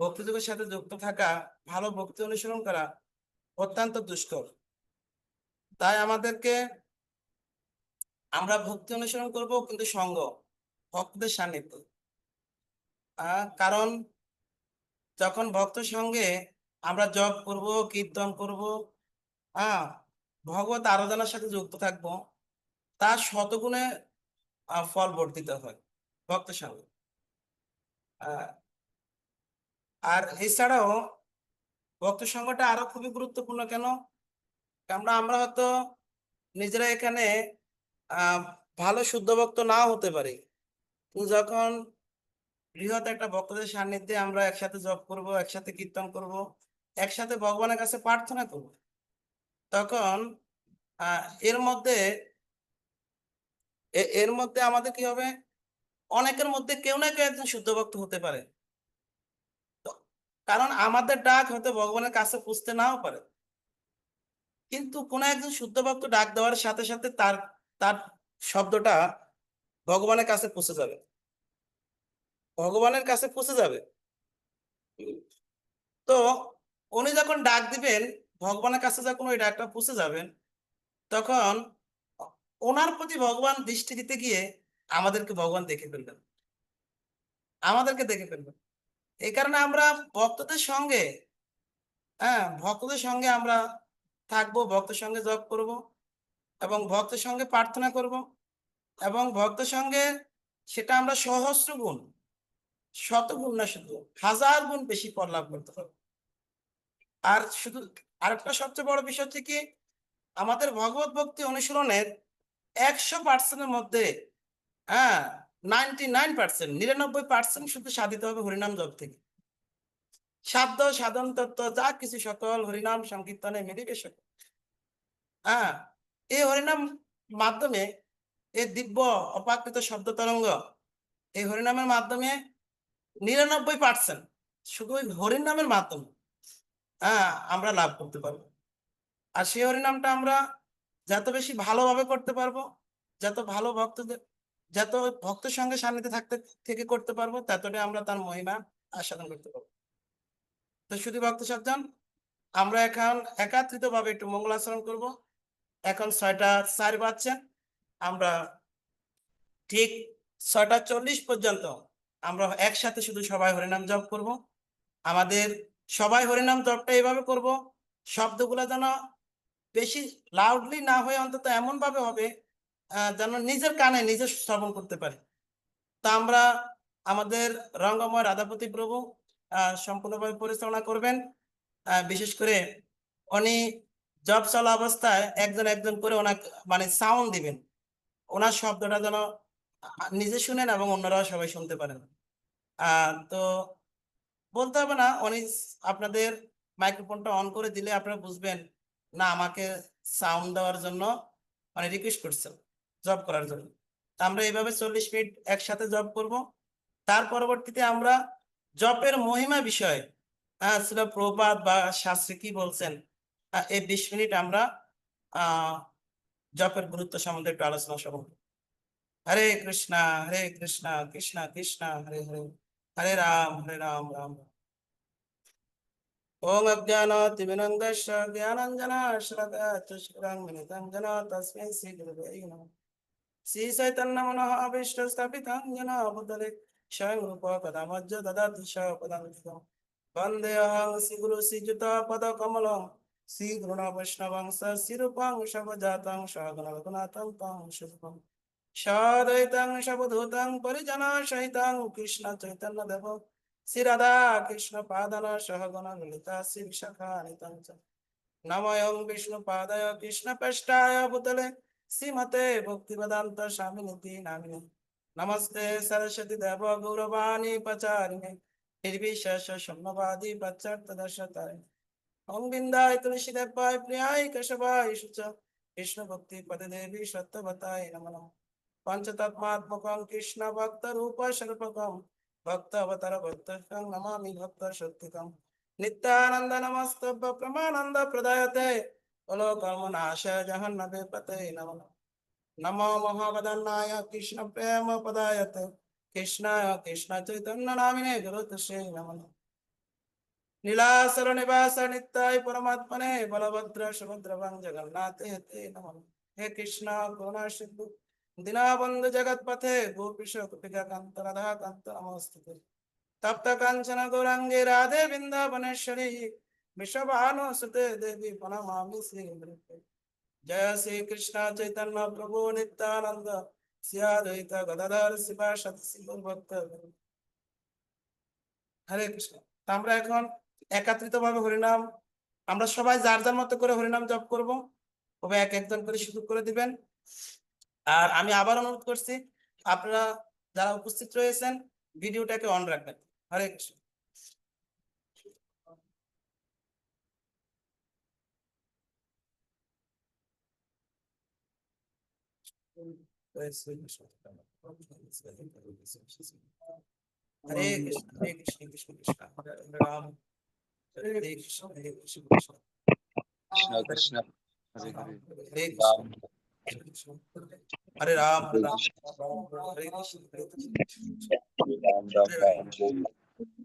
ভক্তিযোগের সাথে যুক্ত থাকা, ভালো ভক্তি অনুসরণ করা অত্যন্ত দুষ্কর। তাই আমরা ভক্তি অনুসরণ করব, কিন্তু সঙ্গ, ভক্তদের সান্নিধ্য। কারণ যখন ভক্ত সঙ্গে আমরা জপ করব, কীর্তন করব, হ্যাঁ, ভগবত আরাধনার সাথে যুক্ত থাকব, তার শতগুণে ফল বর্ধিত হয় ভক্ত সঙ্গে। আহ, আর এছাড়াও ভক্ত সঙ্গটা আরো খুবই গুরুত্বপূর্ণ। কেন? আমরা আমরা হয়তো নিজেরা এখানে আহ ভালো শুদ্ধ ভক্ত নাও হতে পারি, কিন্তু যখন বৃহৎ একটা ভক্তদের সান্নিধ্যে আমরা একসাথে জপ করব, একসাথে কীর্তন করব, একসাথে ভগবানের কাছে প্রার্থনা করব, তখন আহ এর মধ্যে এর মধ্যে আমাদের কি হবে? অনেকের মধ্যে কেউ না কেউ একজন শুদ্ধ ভক্ত হতে পারে। তো কারণ আমাদের ডাক হয়তো ভগবানের কাছে পুজতে নাও পারে, কিন্তু কোন একজন শুদ্ধ ভক্ত ডাক দেওয়ার সাথে সাথে তার তার শব্দটা ভগবানের কাছে পৌঁছে যাবে, ভগবানের কাছে পৌঁছে যাবে। তো উনি যখন ডাক দিবেন, ভগবানের কাছে যখন ওই ডাকটা পৌঁছে যাবেন, তখন ওনার প্রতি ভগবান দৃষ্টি দিতে গিয়ে আমাদেরকে ভগবান দেখে ফেলবেন, আমাদেরকে দেখে ফেলবেন। এই কারণে আমরা ভক্তদের সঙ্গে, ভক্তদের সঙ্গে আমরা থাকবো, ভক্তের সঙ্গে জপ করব, এবং ভক্তের সঙ্গে প্রার্থনা করব, এবং ভক্তের সঙ্গে সেটা আমরা সহস্র গুণ, শতগুণ না, শুধু হাজার গুণ বেশি ফল লাভ করতে পারবো। আর শুধু আরেকটা সবচেয়ে বড় বিষয় হচ্ছে কি, আমাদের ভগবত ভক্তি অনুশীলনের 100%-এর মধ্যে, হ্যাঁ, 99%, 99% শুধু সাধিত হবে হরিনাম জপ থেকে। সাধ্য সাধন তত্ত্ব যা কিছু সকল হরিনাম সংকীর্তনে মিলিবে সকল। হ্যাঁ, এই হরিনাম মাধ্যমে, এই দিব্য অপাকৃত শব্দ তরঙ্গ, এই হরিনামের মাধ্যমে 99% শুধু ওই হরিনামের মাধ্যমে আমরা লাভ করতে পারবো। আর সেই হরিনামটা আমরা যত বেশি ভালোভাবে করতে পারবো, যত ভালো ভক্তদের, যত ভক্তের সঙ্গে সান্নিধ্যে থাকতে থেকে করতে পারবো, ততটাই আমরা তার মহিমা আস্বাদন করতে পারবো। তো শুধু ভক্ত সাবধান, আমরা এখন একাত্রিত ভাবে একটু মঙ্গলাচরণ করব। এখন 6টা 4 বাজছে, আমরা ঠিক 6টা 40 পর্যন্ত আমরা একসাথে শুধু সবাই হরিনাম জপ করব। আমাদের সবাই হরিনাম জপটা এইভাবে করব, শব্দগুলো যেন বেশি লাউডলি না হয়ে অন্তত এমন ভাবে হবে যেন নিজের কানে নিজে শ্রবণ করতে পারে। তা আমরা, আমাদের রঙ্গময় রাধাপতি প্রভু সম্পূর্ণভাবে পরিচালনা করবেন। বিশেষ করে উনি জব চলা অবস্থায় একজন একজন করে ওনাকে মানে সাউন্ড দিবেন, ওনার শব্দটা যেন নিজে শুনেন এবং অন্যরাও সবাই শুনতে পারেন। তো বলতে হবে না, উনি আপনাদের মাইক্রোফোনটা অন করে দিলে আপনারা বুঝবেন না আমাকে সাউন্ড দেওয়ার জন্য মানে রিকোয়েস্ট করছেন জব করার জন্য। তা আমরা এইভাবে 40 মিনিট একসাথে জব করব। তার পরবর্তীতে আমরা জপের মহিমা বিষয়ে, ছিল প্রবাদ বা শাস্ত্রে কি বলছেন, এই 20 মিনিট আমরা জপের গুরুত্ব সম্বন্ধে একটু আলোচনা করব। হরে কৃষ্ণা হরে কৃষ্ণা কৃষ্ণ কৃষ্ণ হরে হরে, হরে রাম হরে রাম রাম রাম। ओम अज्ञानातिमिरन्धस्य ज्ञानाञ्जनशलाकया मिलितं तस्मै श्रीगुरवे नमः। श्रीचैतन्यमनोभीष्टं स्थापितं येन भूतले स्वयं रूपः कदा मज्ज ददाति स्वपदान्तिकं। वन्देऽहं श्रीगुरु श्रीयुतपदकमलं श्रीगुरुणा वैष्णवं सश्रीरूपं शवजातं सहगण रघुनाथं तं शुभं सद्वैतं सवधूतं परिजनसहितं कृष्ण चैतन्यदेवं श्री राधा कृष्ण पादन सहगण ललिता श्री विशाखानितं च नमोऽयं विष्णुपादाय कृष्णप्रेष्ठाय भूतले श्रीमते भक्तिवेदान्त स्वामिनिति नामिने नमस्ते सरस्वती देव गौरवाणी पचारिणे निर्विशेष शून्यवादी पश्चात्तदर्शतारिणे ओम बिन्दाय तुलसीदेवाय प्रियाय केशवाय शुच कृष्ण भक्ति पदे देवी सत्यवताय नमः पंचतत्मात्मकं कृष्ण भक्त रूप स्वरूपकं भक्त अवतार भक्त नमामि भक्त शक्तिकं नित्यानंद नमस्तभ्य प्रमानंद प्रदायते बोलो कर्म नाशाय जहन्नमे पते नमः नमो महावदनाय कृष्ण प्रेम पदायते कृष्णाय कृष्ण चैतन्य नामिने गुरुतसे नमः नीलाचल निवास नित्याय परमात्मने बलभद्र सुभद्रवं जगन्नाथे ते नमः। हे कृष्ण करुणा सिंधु दीनबंधु जगत्पथे गोपीश गोपिका कांत राधा कांत नमोस्तुते। तप्त कांचन गौरांगे राधे वृंदावनेश्वरी वृषभानुसुते देवी प्रणमामि श्रीमते। जय श्री कृष्ण चैतन्य प्रभु नित्यानंद श्री अद्वैत गदाधर शिवासादि गौरभक्त। হরে কৃষ্ণ। তা আমরা এখন একত্রিতভাবে হরিনাম আমরা সবাই যার যার মতো করে হরিনাম জপ করব। তবে এক একজন করে শুরু করে দিবেন। আর আমি আবার অনুরোধ করছি আপনারা যারা উপস্থিত রয়েছেন ভিডিওটাকে অন রাখবেন। হরে কৃষ্ণ। হরে কৃষ্ণ হরে কৃষ্ণ কৃষ্ণ কৃষ্ণ হরে হরে রাম হরে কৃষ্ণ হরে কৃষ্ণ কৃষ্ণ कृष्ण हरे हरे हरे कृष्ण हरे राम हरे राम हरे कृष्ण हरे कृष्ण राम राम राम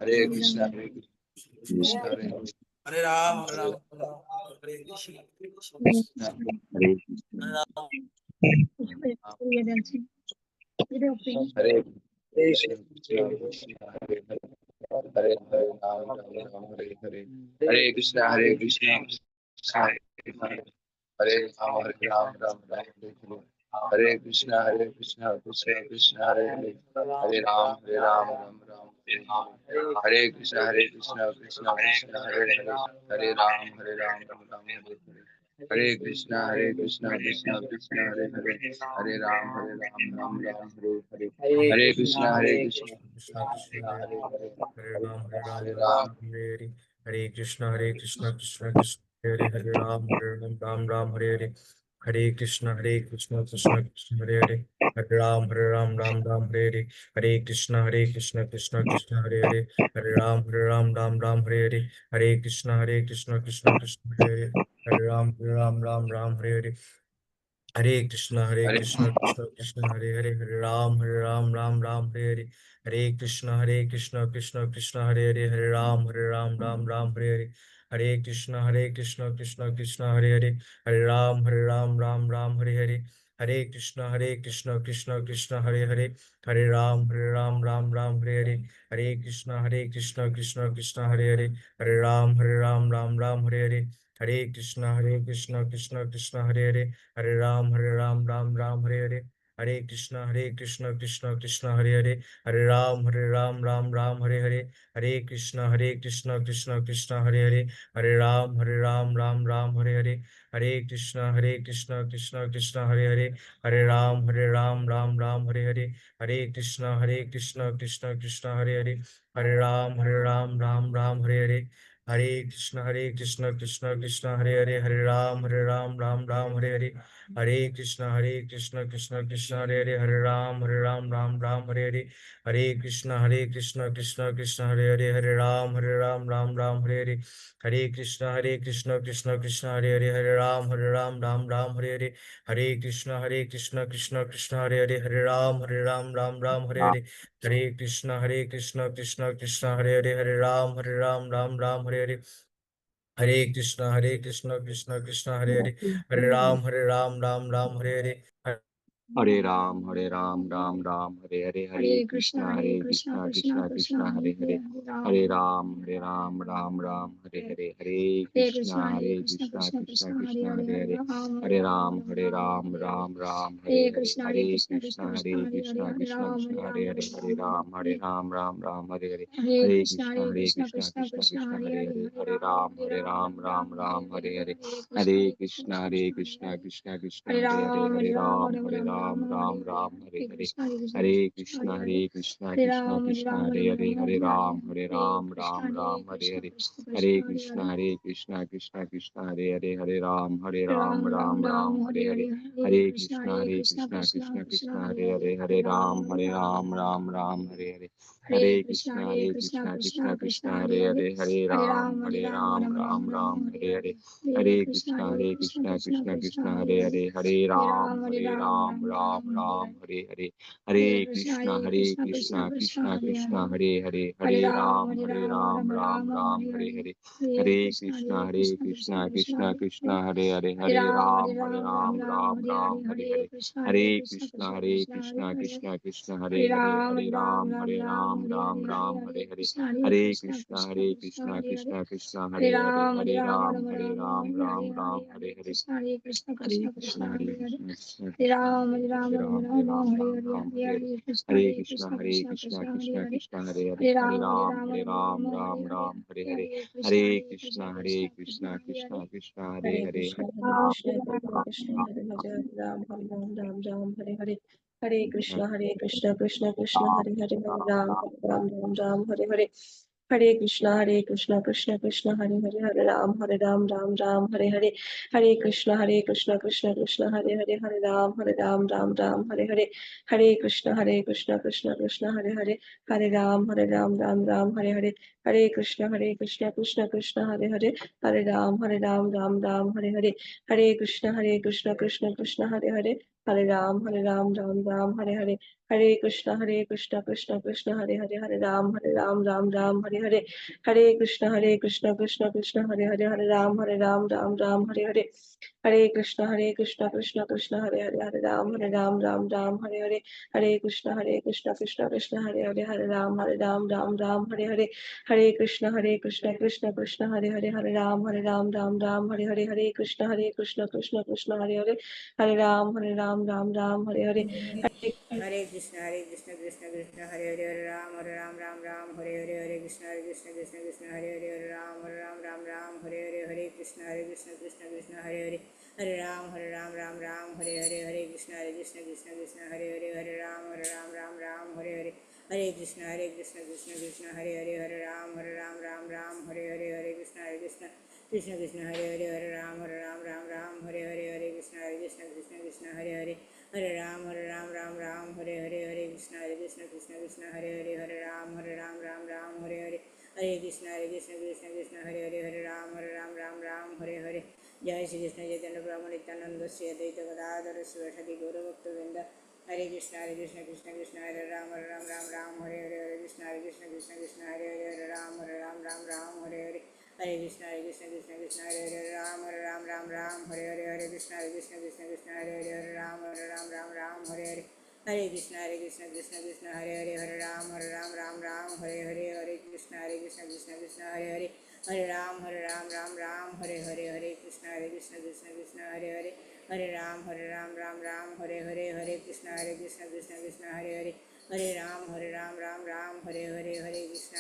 हरे कृष्ण हरे कृष्ण हरे हरे राम हरे राम हरे कृष्ण हरे कृष्ण हरे हरे हरे हरे राम राम हरे हरे हरे कृष्ण हरे राम हरे राम राम हरे हरे हरे कृष्ण कृष्ण कृष्ण कृष्ण हरे हरे हरे राम राम राम हरे कृष्ण कृष्ण कृष्ण कृष्ण हरे हरे हरे राम राम राम हरे हरे हरे कृष्ण कृष्ण कृष्ण कृष्ण हरे हरे हरे राम राम राम हरे हरे हरे कृष्ण कृष्ण कृष्ण कृष्ण हरे हरे हरे राम हरे राम हरे राम राम राम हरे हरे हरे कृष्ण कृष्ण कृष्ण कृष्ण हरे राम राम राम हरे हरे हरे कृष्ण कृष्ण कृष्ण कृष्ण हरे हरे हरे राम राम राम हरे हरे हरे कृष्ण कृष्ण कृष्ण कृष्ण हरे हरे हरे राम राम राम हरे हरे हरे कृष्ण कृष्ण कृष्ण कृष्ण हरे हरे हरे राम राम राम हरे हरे हरे कृष्ण हरे कृष्ण कृष्ण हरे हरे हरे राम राम हरे हरे हरे कृष्ण कृष्ण कृष्ण हरे हरे हरे राम राम हरे हरे हरे कृष्ण कृष्ण कृष्ण हरे हरे हरे राम राम हरे हरे हरे कृष्ण कृष्ण कृष्ण हरे हरे हरे राम राम हरे हरे हरे कृष्ण कृष्ण कृष्ण हरे हरे हरे राम राम हरे हरे हरे कृष्ण कृष्ण कृष्ण हरे हरे हरे राम राम हरे हरे हरे कृष्ण कृष्ण कृष्ण हरे हरे हरे राम राम हरे हरे हरे कृष्ण कृष्ण कृष्ण हरे हरे हरे राम राम हरे हरे हरे कृष्ण कृष्ण कृष्ण हरे हरे हरे राम राम हरे हरे हरे कृष्ण कृष्ण कृष्ण हरे हरे हरे राम राम हरे हरे हरे कृष्ण कृष्ण कृष्ण हरे हरे राम राम हरे हरे हरे कृष्ण कृष्ण कृष्ण हरे हरे राम हरे हरे हरे कृष्ण कृष्ण कृष्ण हरे राम राम हरे हरे हरे कृष्ण कृष्ण कृष्ण हरे राम हरे हरे हरे कृष्ण कृष्ण कृष्ण हरे राम हरे हरे हरे कृष्ण कृष्ण कृष्ण हरे राम हरे हरे हरे कृष्ण कृष्ण कृष्ण हरे राम हरे हरे हरे राम राम राम हरे हरे हरे कृष्णा कृष्णा कृष्णा हरे हरे हरे राम राम राम हरे हरे हरे कृष्णा कृष्णा कृष्णा कृष्णा हरे हरे हरे राम राम राम हरे हरे हरे कृष्णा कृष्णा कृष्णा हरे हरे हरे राम राम हरे हरे हरे कृष्णा कृष्णा कृष्णा हरे हरे हरे राम राम हरे हरे हरे कृष्णा कृष्णा कृष्णा हरे हरे राम हरे हरे हरे कृष्णा कृष्णा कृष्णा हरे राम राम हरे हरे हरे कृष्णा कृष्णा कृष्णा हरे राम राम हरे हरे हरे कृष्णा कृष्णा कृष्णा हरे राम राम हरे हरे हरे कृष्णा कृष्णा कृष्णा हरे राम राम हरे हरे हरे कृष्णा कृष्णा कृष्णा हरे Ram Ram Ram Hare Hare Hare Krishna Krishna Krishna Hare Hare Hare Ram Ram Ram Hare Hare Hare Krishna Krishna Krishna Hare Hare Hare Ram Ram Hare Hare Hare Krishna Krishna Krishna Hare Hare Hare Ram Ram Hare Hare Hare Krishna Krishna Krishna Hare Hare Hare Ram Ram Hare Hare Hare Krishna Krishna Ram Hare Hare Hare Krishna Krishna Krishna Hare Hare Hare Ram Ram Hare Hare Hare Krishna Krishna Krishna Hare Hare Hare Krishna, Hare Hare Ram Krishna, Krishna Krishna, Hare Hare, Hare Ram, Hare Ram, Ram Ram, Hare Hare. Hare Krishna, Krishna Krishna, Hare Hare, Hare Ram, Hare Ram, Ram Ram, Hare Hare. Hare Krishna, Krishna Krishna, Hare Hare, Hare Ram, Ram Ram, Hare Hare. Hare Krishna, Krishna Krishna, Hare Hare, Hare Ram, Ram Ram, Hare Hare. Hare Krishna, Krishna Krishna, Hare Hare, Hare Ram, Ram Ram, Hare Hare. Hare Krishna, Krishna Krishna, Hare Hare, Hare Ram, Ram Ram, Hare Hare. Hare Krishna, Krishna Krishna, Hare Hare, Hare Ram, Ram Ram, Hare Hare. Hare Krishna, Krishna Krishna, Hare Hare, Hare Ram, Ram Ram, Hare Hare. Hare Krishna, Krishna Krishna, Hare Hare, Hare Ram, Ram Ram, Hare Hare. Hare Krishna, Krishna Krishna, Hare Hare, Hare Ram, Ram Hare Hare. Hare Krishna, Krishna Krishna, Hare Hare, Hare Ram, Ram Hare Hare. Hare Krishna, Krishna Krishna, Hare Hare, Hare Ram, Ram Hare Hare. Hare Krishna, Krishna Krishna, Hare Hare, Hare Ram, Ram Hare Hare. Hare Krishna, Krishna Krishna, Hare Hare, Hare Ram, Hare Hare, Hare Krishna, Krishna Krishna, Hare Hare, Hare Ram, Ram, Hare Hare, Hare Krishna, Krishna Hare Hare, Hare Ram, Ram, Hare Hare, Hare Krishna, Krishna Hare Hare, Hare Ram, Ram, Hare Hare, Hare Krishna, Krishna Hare Hare, Hare Ram, Ram, Hare Hare, Hare Krishna, Krishna Hare Hare, Hare Ram, Ram, Hare Hare, Hare Krishna, Krishna Hare Hare. Hare Ram, Ram, Hare Hare, Hare Krishna, Krishna Hare Hare, Hare Ram, Ram, Hare Hare, Hare Krishna, Krishna Hare Hare, Hare Ram, Ram, Hare Hare. Jai Shri Krishna Chaitanya Prabhu Nityananda Sri Advaita Gadadhara Sivasati Gaura Bhakta Vrinda. Hare Krishna, Krishna Hare Ram, Ram, Hare Hare, Hare Krishna, Krishna Hare Hare, Hare Ram, Ram, Hare Hare. Hare Krishna, Krishna Hare Hare, Ram, Ram, Hare Hare, Hare Krishna, Krishna Hare Hare, Hare Ram, Ram, Hare Hare. Hare Krishna, Krishna Hare Hare, Hare Ram, Ram, Hare Hare, Hare Krishna, Krishna Hare Hare, Hare Ram, Ram, Hare Hare, Hare Krishna, Krishna Hare Hare, Hare Ram, Ram, Hare Hare, Hare Krishna, Krishna Hare Hare, Hare Ram, Ram, Hare Hare, Hare Krishna, Krishna Hare Hare, Hare Ram, Ram, Hare Hare, Hare Krishna,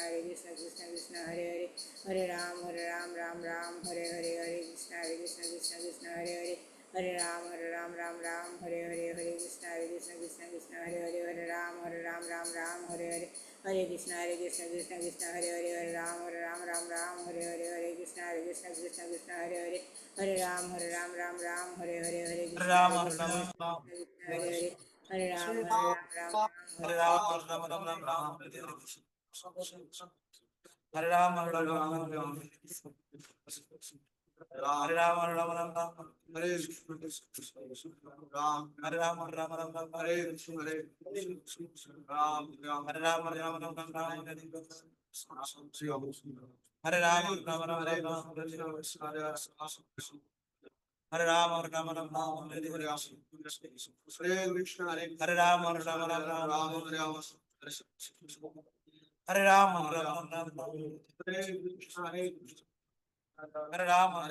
Krishna Hare Hare, Hare Ram, Ram, Hare Hare, Hare Krishna, Krishna Hare Hare, Hare Ram, Ram, Hare Hare, Hare Krishna, Krishna Hare Hare, Hare Ram, Ram, Hare Hare, Hare Krishna, Krishna Hare Hare, Hare Ram, Ram, Hare Hare, Hare Hare Krishna, Ram, Krishna Hare Hare, Hare Ram, Ram, Hare Hare Ram, Hare. Ram, Hare Hare. Hare Ram, Ram, Hare Krishna. Hare Ram, Hare Krishna. Hare Ram, Hare Krishna. Hare Ram, Hare Krishna. Hare Ram, Hare Krishna. Hare Ram, Hare Krishna. Hare Krishna, Hare Ram, Hare Krishna. Hare Ram, Hare Krishna. Hare Ram, Hare Krishna. Hare Ram, Hare Ram, Hare Ram, Hare Krishna. Hare Ram, Hare Krishna. Hare Ram, Hare Krishna. Hare Ram, Hare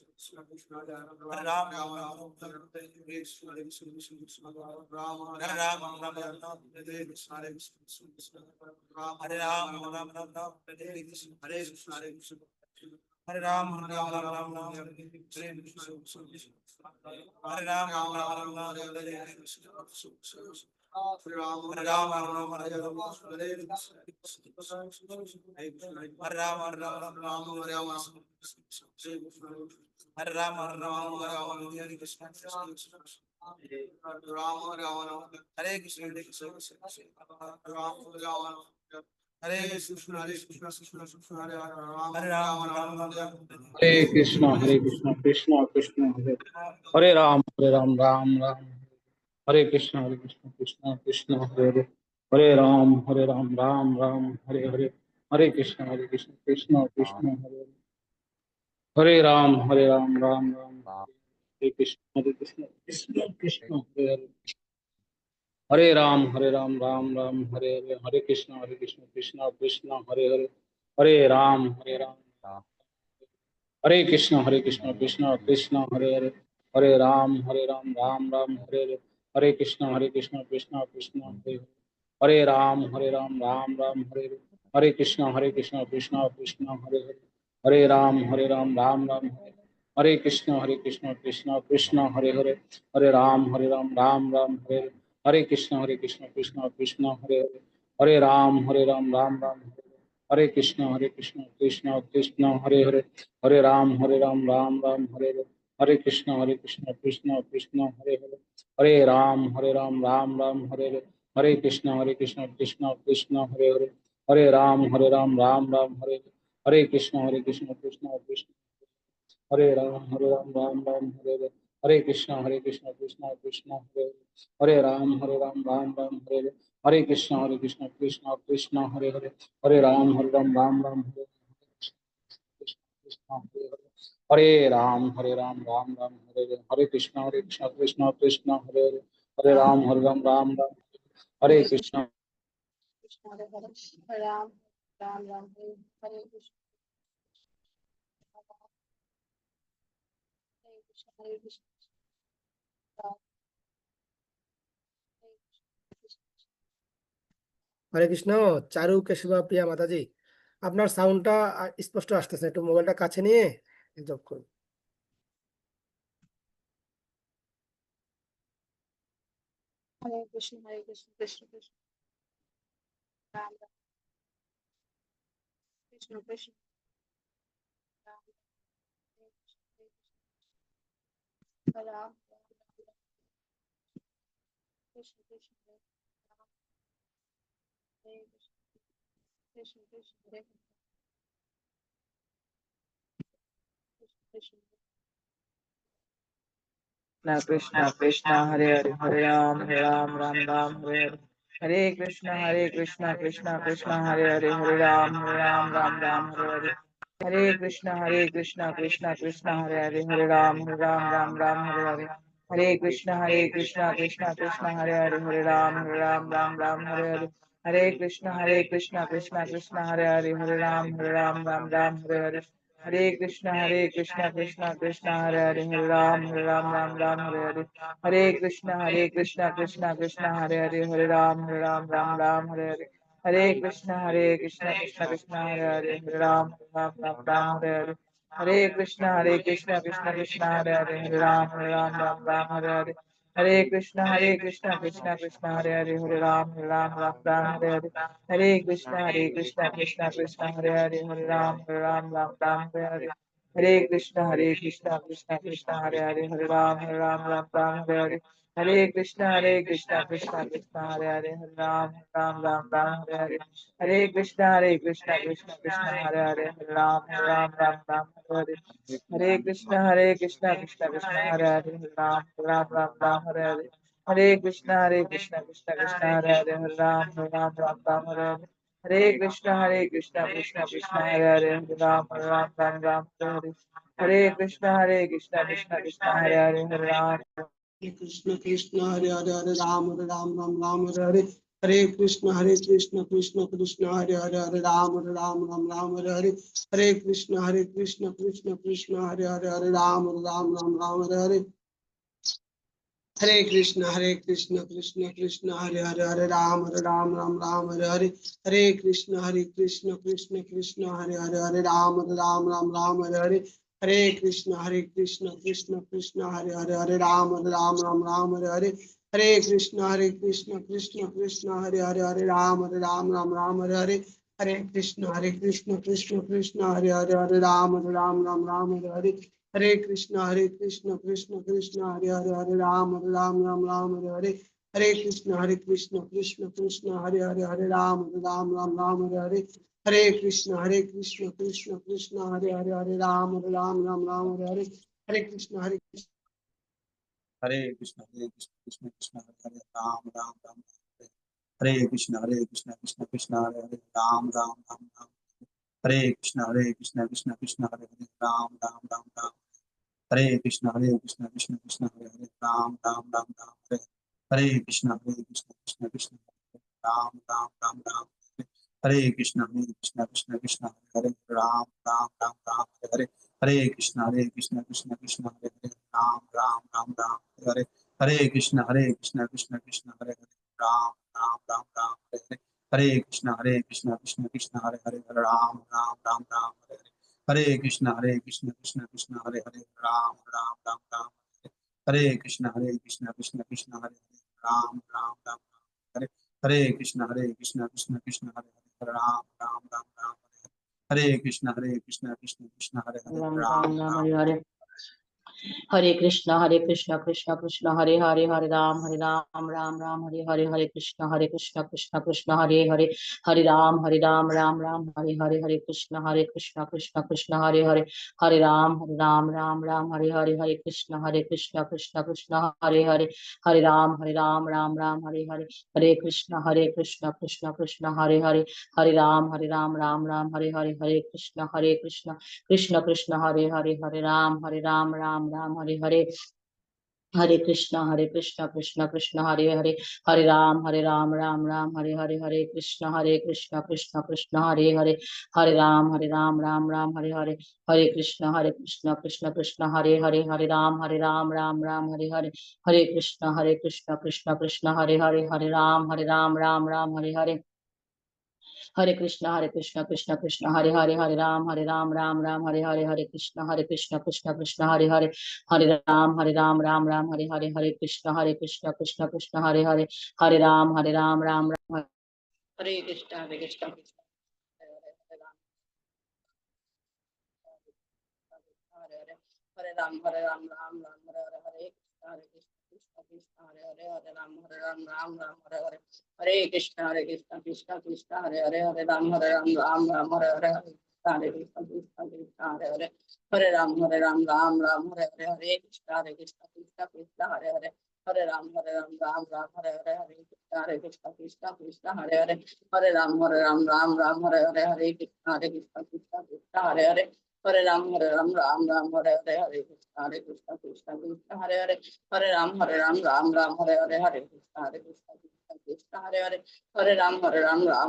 Krishna. Hare Ram, Hare Ram, Hare Krishna. Hare Krishna, Hare Krishna. हरे कृष्ण हरे कृष्ण कृष्ण कृष्ण हरे हरे हरे राम राम राम राम हरे कृष्ण कृष्ण कृष्ण हरे हरे राम राम राम हरे कृष्ण कृष्ण कृष्ण हरे हरे हरे राम राम राम हरे हरे हरे कृष्ण कृष्ण कृष्ण हरे हरे हरे राम राम राम हरे कृष्ण कृष्ण कृष्ण हरे हरे हरे राम राम राम हरे हरे हरे कृष्ण कृष्ण कृष्ण हरे हरे हरे राम हरे कृष्ण कृष्ण कृष्ण हरे हरे हरे राम राम राम हरे हरे हरे कृष्ण कृष्ण कृष्ण हरे हरे हरे राम राम राम हरे हरे हरे कृष्ण कृष्ण कृष्ण हरे हरे हरे राम राम राम हरे हरे कृष्ण कृष्ण कृष्ण हरे हरे हरे राम राम राम हरे हरे हरे कृष्ण कृष्ण कृष्ण हरे हरे हरे राम राम राम हरे हरे हरे कृष्ण कृष्ण कृष्ण हरे हरे हरे राम राम राम हरे हरे हरे कृष्ण कृष्ण कृष्ण हरे हरे हरे राम राम राम हरे हरे हरे कृष्ण कृष्ण कृष्ण हरे हरे हरे राम राम राम हरे हरे हरे कृष्ण कृष्ण कृष्ण हरे राम राम राम हरे हरे हरे कृष्ण कृष्ण कृष्ण हरे हरे हरे राम राम राम हरे हरे हरे कृष्ण कृष्ण कृष्ण हरे हरे हरे राम राम राम हरे हरे कृष्ण कृष्ण हरे हरे हरे राम राम राम हरे हरे हरे कृष्ण कृष्ण कृष्ण हरे हरे हरे राम राम राम हरे हरे कृष्ण कृष्ण हरे हरे हरे राम राम राम हरे कृष्ण हरे कृष्ण हरे कृष्ण राम हरे कृष्ण হরে কৃষ্ণ। চারু কেশবা প্রিয়া মাতাজি, আপনার সাউন্ডটা স্পষ্ট আসতেছে, একটু মোবাইলটা কাছে নিয়ে job করুন। কৃষ্ণ কৃষ্ণ কৃষ্ণ রাম রাম কৃষ্ণ কৃষ্ণ রাম হরে কৃষ্ণ হরে রাম কৃষ্ণ কৃষ্ণ হরে রাম হরে কৃষ্ণ কৃষ্ণ কৃষ্ণ হরে Krishna Krishna Krishna Krishna Hare Hare Hare Ram Ram Ram Hare Hare Hare Krishna Krishna Krishna Hare Hare Hare Ram Ram Ram Hare Hare Hare Krishna Krishna Krishna Hare Hare Hare Ram Ram Hare Hare Hare Krishna Krishna Krishna Hare Hare Hare Ram Ram Hare Hare Hare Krishna Krishna Krishna Hare Hare Hare Ram Ram Hare Hare Hare Krishna Krishna Krishna Hare Hare Hare Ram Hare Hare Hare Krishna Krishna Krishna Hare Hare Hare Ram Ram Hare Hare Hare Krishna Krishna Krishna Hare Hare Hare Ram Ram Hare Hare Hare Krishna Krishna Krishna Hare Hare Hare Ram Ram Hare Hare Hare Krishna Krishna Krishna Hare Hare Hare Ram Ram Hare Hare Hare Krishna Krishna Krishna Hare Hare Hare Ram Ram Hare Hare Hare Krishna Krishna Krishna Hare Hare Hare Ram Ram Hare Hare Hare Krishna Krishna Krishna Hare Hare Hare Ram Ram Hare Hare Hare Krishna Krishna Krishna Hare Hare Hare Ram Ram Hare Hare Hare Krishna Krishna Krishna Hare Hare Hare Ram Ram Hare Hare Hare Krishna Krishna Krishna Hare Hare Hare Ram Ram Hare Hare Hare Krishna Krishna Krishna Hare Hare Hare Ram Ram Hare Hare Hare Krishna Krishna Krishna Hare Hare Hare Ram Krishna Krishna Hare Hare Hare Ram Ram Hare Hare Hare Krishna Krishna Krishna Hare Hare Hare Ram Ram Hare Hare Hare Krishna Krishna Krishna Hare Hare Hare Ram Ram Hare Hare Hare Krishna Krishna Krishna Hare Hare Hare Ram Ram Hare Hare Hare Krishna Krishna Krishna Hare Hare Hare Ram Ram Hare Hare Hare Krishna Krishna Krishna Hare Hare Hare Ram Ram Hare Hare Hare Krishna Krishna Krishna Hare Hare Hare Ram Ram Hare Hare Hare Krishna Krishna Krishna Hare Hare Hare Ram Ram Hare Hare Hare Krishna Krishna Krishna Hare Hare Hare Ram Ram Hare Hare Hare Krishna Krishna Krishna Hare Hare Hare Ram Ram Ram Hare Hare Hare Krishna Krishna Krishna Hare Hare Hare Ram Ram Ram Hare Hare Hare Krishna हरे कृष्ण कृष्ण कृष्ण हरे हरे राम राम राम हरे कृष्ण कृष्ण कृष्ण हरे हरे राम राम राम हरे कृष्ण कृष्ण कृष्ण हरे हरे राम राम राम हरे कृष्ण कृष्ण कृष्ण हरे हरे राम राम राम हरे हरे कृष्ण कृष्ण कृष्ण राम राम राम हरे कृष्ण कृष्ण कृष्ण हरे हरे राम राम राम हरे हरे हरे कृष्ण कृष्ण कृष्ण हरे हरे राम राम राम हरे हरे कृष्ण कृष्ण कृष्ण हरे हरे राम राम हरे हरे हरे कृष्ण कृष्ण कृष्ण हरे हरे राम राम हरे हरे हरे कृष्ण कृष्ण कृष्ण हरे हरे राम राम हरे कृष्ण कृष्ण कृष्ण हरे हरे राम राम हरे हरे कृष्ण कृष्ण कृष्ण हरे हरे राम राम हरे कृष्ण कृष्ण कृष्ण हरे हरे राम राम राम राम हरे हरे हरे कृष्ण कृष्ण कृष्ण हरे हरे हरे राम राम हरे हरे हरे कृष्ण कृष्ण कृष्ण हरे हरे हरे राम राम राम हरे कृष्ण कृष्ण हरे हरे हरे राम राम हरे कृष्ण कृष्ण हरे हरे हरे राम राम हरे कृष्ण कृष्ण हरे हरे राम हरे कृष्ण कृष्ण कृष्ण हरे राम हरे हरे कृष्ण कृष्ण कृष्ण हरे राम राम हरे कृष्ण कृष्ण हरे राम हरे कृष्ण कृष्ण हरे राम हरे कृष्ण कृष्ण हरे राम हरे हरे कृष्ण कृष्ण हरे राम हरे कृष्ण कृष्ण हरे राम हरे कृष्ण कृष्ण हरे राम हरे कृष्ण हरे राम हरे कृष्ण कृष्ण हरे हरे कृष्ण कृष्ण कृष्ण हरे राम हरे कृष्ण हरे कृष्ण कृष्ण हरे राम हरे कृष्ण कृष्ण कृष्ण हरे राम हरे कृष्ण कृष्ण हरे राम हरे कृष्ण कृष्ण कृष्ण हरे राम हरे कृष्ण कृष्ण हरे राम हरे कृष्ण राम हरे हरे राम हरे कृष्ण हरे राम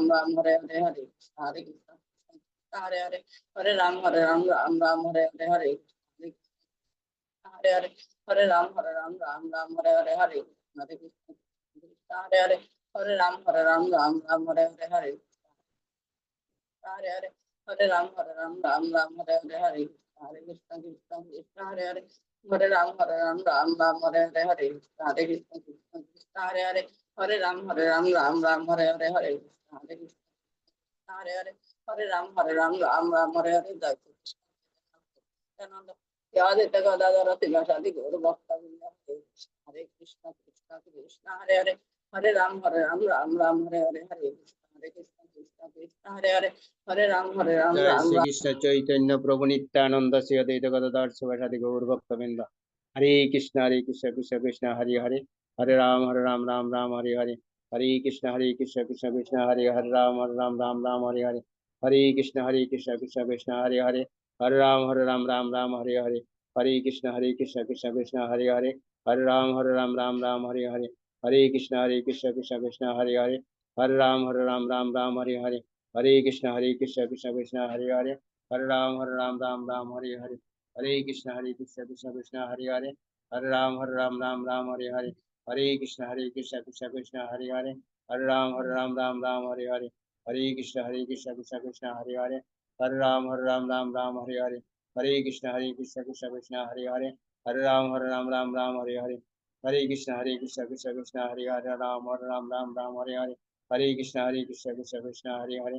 हरे कृष्ण कृष्ण कृष्ण हरे राम हरे कृष्ण कृष्ण कृष्ण हरे राम हरे कृष्ण राम हरे याद गदाधर तिलशादी गौर भक्त हरे कृष्ण कृष्ण कृष्ण हरे राम राम हरे कृष्ण कृष्ण कृष्ण हरे राम जय राम श्री कृष्ण चैतन्य प्रभु नित्यानंद श्री अद्वैत गदाधर शिवासादि गौर भक्तवृंद हरे कृष्ण कृष्ण कृष्ण हरे हरे हरे राम राम हरे हरे हरे कृष्ण कृष्ण कृष्ण हरे राम राम हरे हरे हरे कृष्ण कृष्ण कृष्ण हरे राम हरे हरे हरे कृष्ण कृष्ण हरे राम हरे हरे हरे कृष्ण कृष्ण हरे राम हरे हरे हरे कृष्ण कृष्ण हरे राम हरे हरे हरे कृष्ण कृष्ण हरे राम हरे हरे हरे कृष्ण कृष्ण हरे राम हरे हरे हरे कृष्ण कृष्ण हरे राम हरे हरे हरे कृष्ण कृष्ण हरे राम हरे हरे हरे कृष्ण कृष्ण हरे राम हरे हरे हरे कृष्ण कृष्ण हरे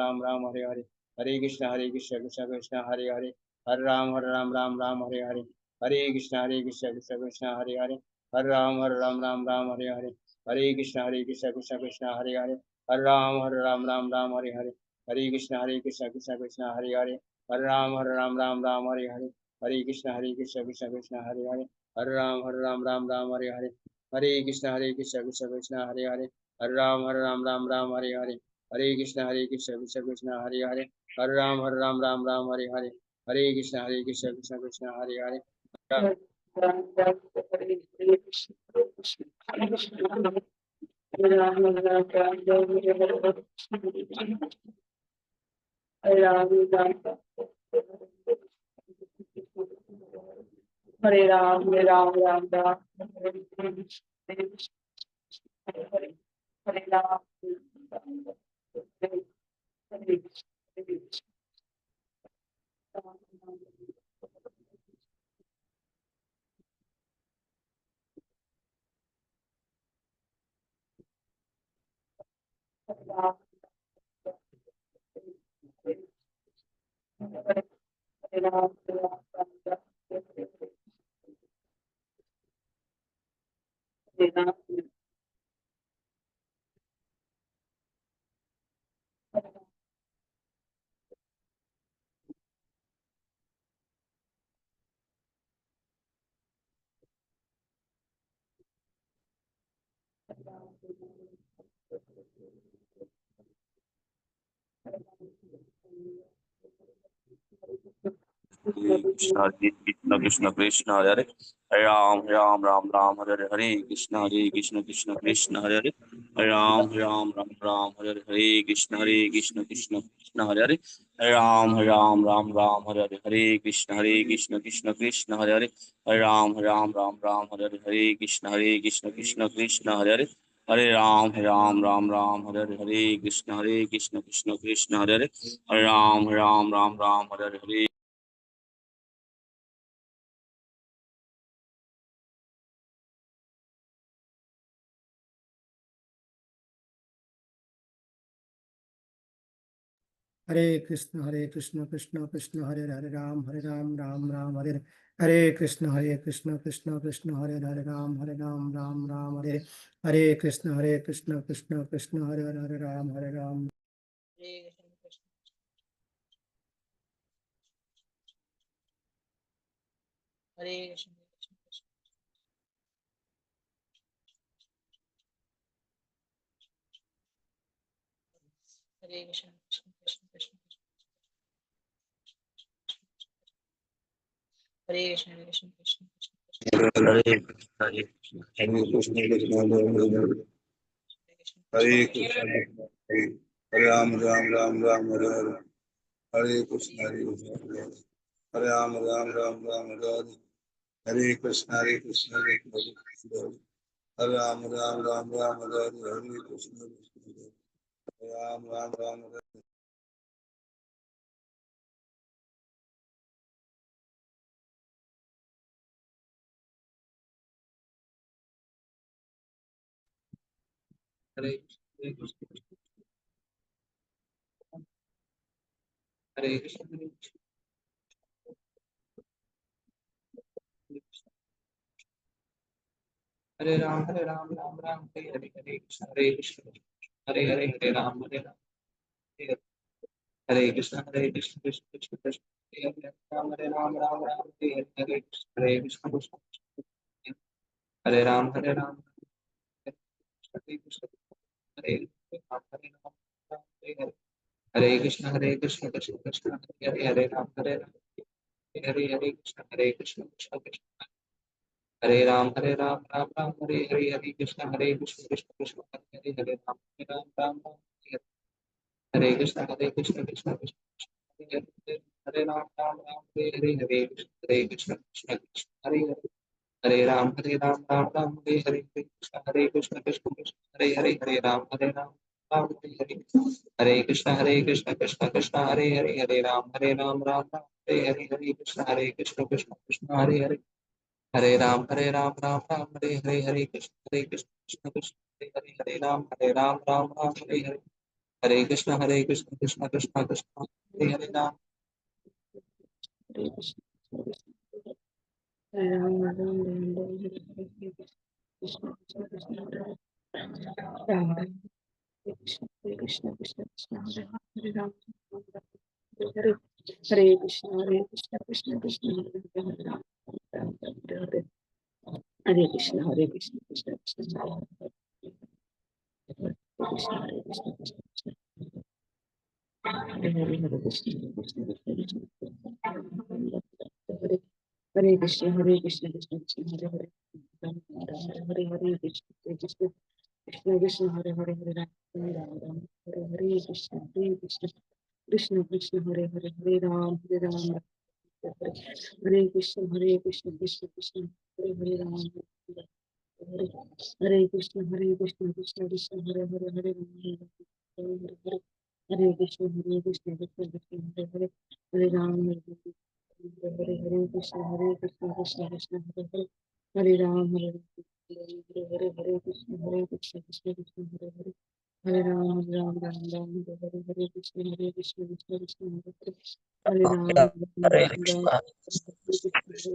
राम हरे हरे हरे कृष्ण कृष्ण हरे राम हरे हरे हरे कृष्ण कृष्ण कृष्ण हरे हरे हरे राम राम राम हरे हरे, हरे कृष्ण कृष्ण कृष्ण हरे हरे, हरे राम राम हरे हरे, हरे कृष्ण कृष्ण कृष्ण हरे हरे, हरे राम राम हरे हरे, हरे कृष्ण कृष्ण कृष्ण हरे हरे, हरे राम राम हरे हरे, हरे कृष्ण कृष्ण कृष्ण हरे हरे, हरे राम राम हरे हरे, हरे कृष्ण कृष्ण कृष्ण हरे हरे, हरे राम राम हरे हरे, हरे कृष्ण कृष्ण कृष्ण हरे हरे, हरे राम राम राम हरे राम कृष्ण कृष्ण कृष्ण हरे हरे, हरे राम राम हरे हरे, हरे कृष्ण कृष्ण कृष्ण हरे हरे, हरे राम राम हरे हरे, हरे कृष्ण कृष्ण कृष्ण हरे हरे, हरे राम राम हरे हरे, हरे कृष्ण कृष्ण कृष्ण हरे हरे, हरे राम राम हरे हरे, हरे कृष्ण कृष्ण कृष्ण हरे हरे, हरे राम राम हरे हरे, हरे कृष्ण कृष्ण कृष्ण हरे हरे, हरे राम राम हरे हरे, हरे हरे कृष्ण कृष्ण कृष्ण हरे हरे, हरे राम राम हरे हरे, हरे कृष्ण कृष्ण कृष्ण हरे हरे, हरे राम हरे हरे, हरे कृष्ण कृष्ण कृष्ण हरे हरे, हरे राम। हरे कृष्ण हरे कृष्ण कृष्ण कृष्ण कृष्ण हरे कृष्ण कृष्ण कृष्ण हरे कृष्ण हरे कृष्ण हरे राम हरे हरे, हरे कृष्ण हरे राम हरे हरे, हरे कृष्ण कृष्ण हरे हरे, हरे राम हरे हरे, हरे कृष्ण हरे राम हरे हरे हरे कृष्ण हरे राम राम हरे हरे, हरे कृष्ण हरे हरे, हरे राम हरे राम हरे कृष्ण कृष्ण कृष्ण कृष्ण हरे हरे, हरे राम राम हरे हरे, हरे कृष्ण कृष्ण हरे राम हरे राम हरे कृष्ण हरे राम हरे राम हरे हरे, हरे कृष्ण कृष्ण कृष्ण हरे हरे, हरे राम हरे राम हरे हरे, हरे कृष्ण कृष्ण कृष्ण हरे राम राम राम हरे हरे, हरे कृष्ण कृष्ण कृष्ण हरे हरे, हरे राम हरे हरे कृष्ण कृष्ण कृष्ण हरे हरे, हरे राम हरे हरे, हरे कृष्ण कृष्ण कृष्ण हरे हरे, हरे राम राम हरे हरे, हरे कृष्ण कृष्ण कृष्ण हरे हरे, हरे राम राम हरे हरे, हरे कृष्ण कृष्ण कृष्ण हरे हरे, हरे राम राम हरे हरे, हरे कृष्ण कृष्ण हरे हरे, हरे राम राम हरे हरे, हरे कृष्ण कृष्ण कृष्ण हरे हरे, हरे राम हरे हरे, हरे Krishna Krishna Krishna Hare Hare Ram Hare Ram, Ram Ram, Ram Hare Hare, Krishna Krishna Krishna Hare Ram Ram, Hare Krishna Krishna Krishna Hare Hare Ram, Ram Ram, Hare Hare Krishna Krishna Krishna Hare Hare Ram, Ram Ram, Hare Krishna Krishna Krishna Hare Hare Krishna Krishna Krishna Hare Hare, Hare Krishna Krishna Krishna Hare Hare Krishna Krishna Krishna Hare Hare Ram Ram,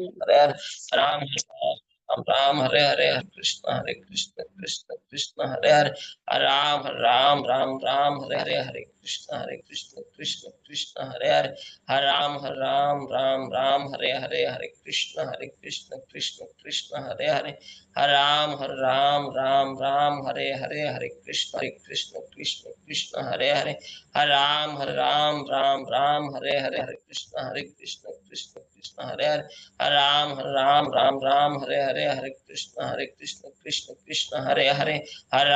Hare Hare Krishna Krishna Krishna Krishna Hare Hare Hare Ram Ram Ram, Hare Hare Krishna Krishna Krishna Krishna Hare Hare Hare Ram Ram, Hare Krishna Krishna Krishna Hare Hare Ram Hare Hare Krishna Krishna Krishna Hare Hare Hare Ram Hare Hare Hare Krishna Krishna Krishna Hare Hare Hare Ram Hare Hare Krishna Krishna Krishna Hare Hare Hare Ram Hare Hare Hare Krishna Krishna Krishna Hare Hare Hare Ram Ram Ram Ram Hare Hare Krishna Krishna Krishna Hare Hare Hare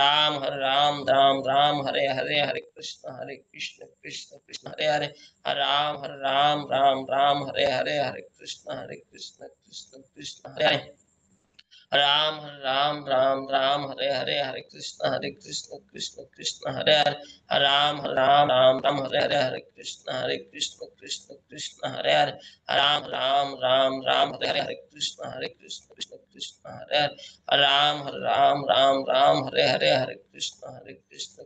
Ram Ram Hare Ram Ram Krishna, Krishna Hare Hare, Ram Hare Hare, Krishna Krishna Krishna Hare Hare, Ram Hare Hare, Krishna Krishna Krishna Hare Hare, Ram Hare Hare, Krishna Krishna Hare Hare, Ram Hare Hare, Krishna Krishna Hare Hare, Ram Hare Hare Krishna Krishna Hare Hare, Ram Hare Krishna Hare Hare, Ram Hare Hare Krishna Hare Hare, Ram Hare Hare Krishna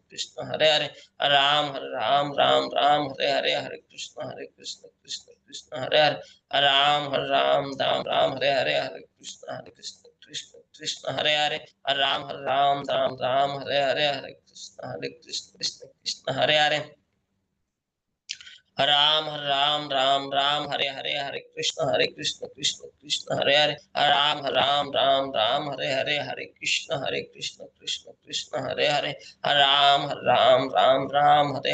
Krishna Hare Hare, Ram Hare Hare Krishna Krishna Hare Hare, Ram Hare Hare Krishna Krishna Hare Hare, Ram Hare Hare Krishna Krishna Hare Hare, Ram Hare Hare Krishna Krishna Hare Hare, Ram Hare Hare Krishna Krishna Hare Hare, Ram Hare Hare Krishna Krishna Hare Hare, Ram Hare Hare Krishna Krishna Hare Hare, Ram Hare Hare Krishna Krishna Hare Hare, Ram Hare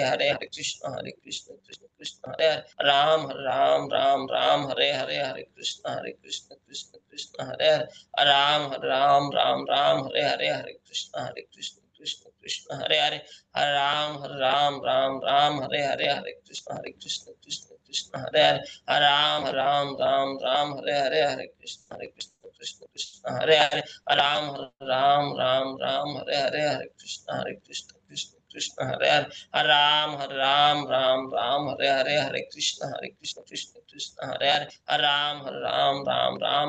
Hare Krishna Krishna Hare Hare, Ram Hare Hare Krishna Krishna Hare Hare, Ram Hare Hare Krishna Krishna Hare Hare, Ram Hare Hare Krishna Krishna Hare Hare, Ram Hare Hare Krishna Krishna Hare Hare, Ram Hare Hare Krishna Krishna Hare Hare, Ram Hare Hare Krishna Krishna Hare Hare, Ram Hare Hare Krishna Krishna Hare Hare, Ram Hare Hare Krishna Hare Hare, Ram Hare Hare Krishna Krishna Hare Hare, Ram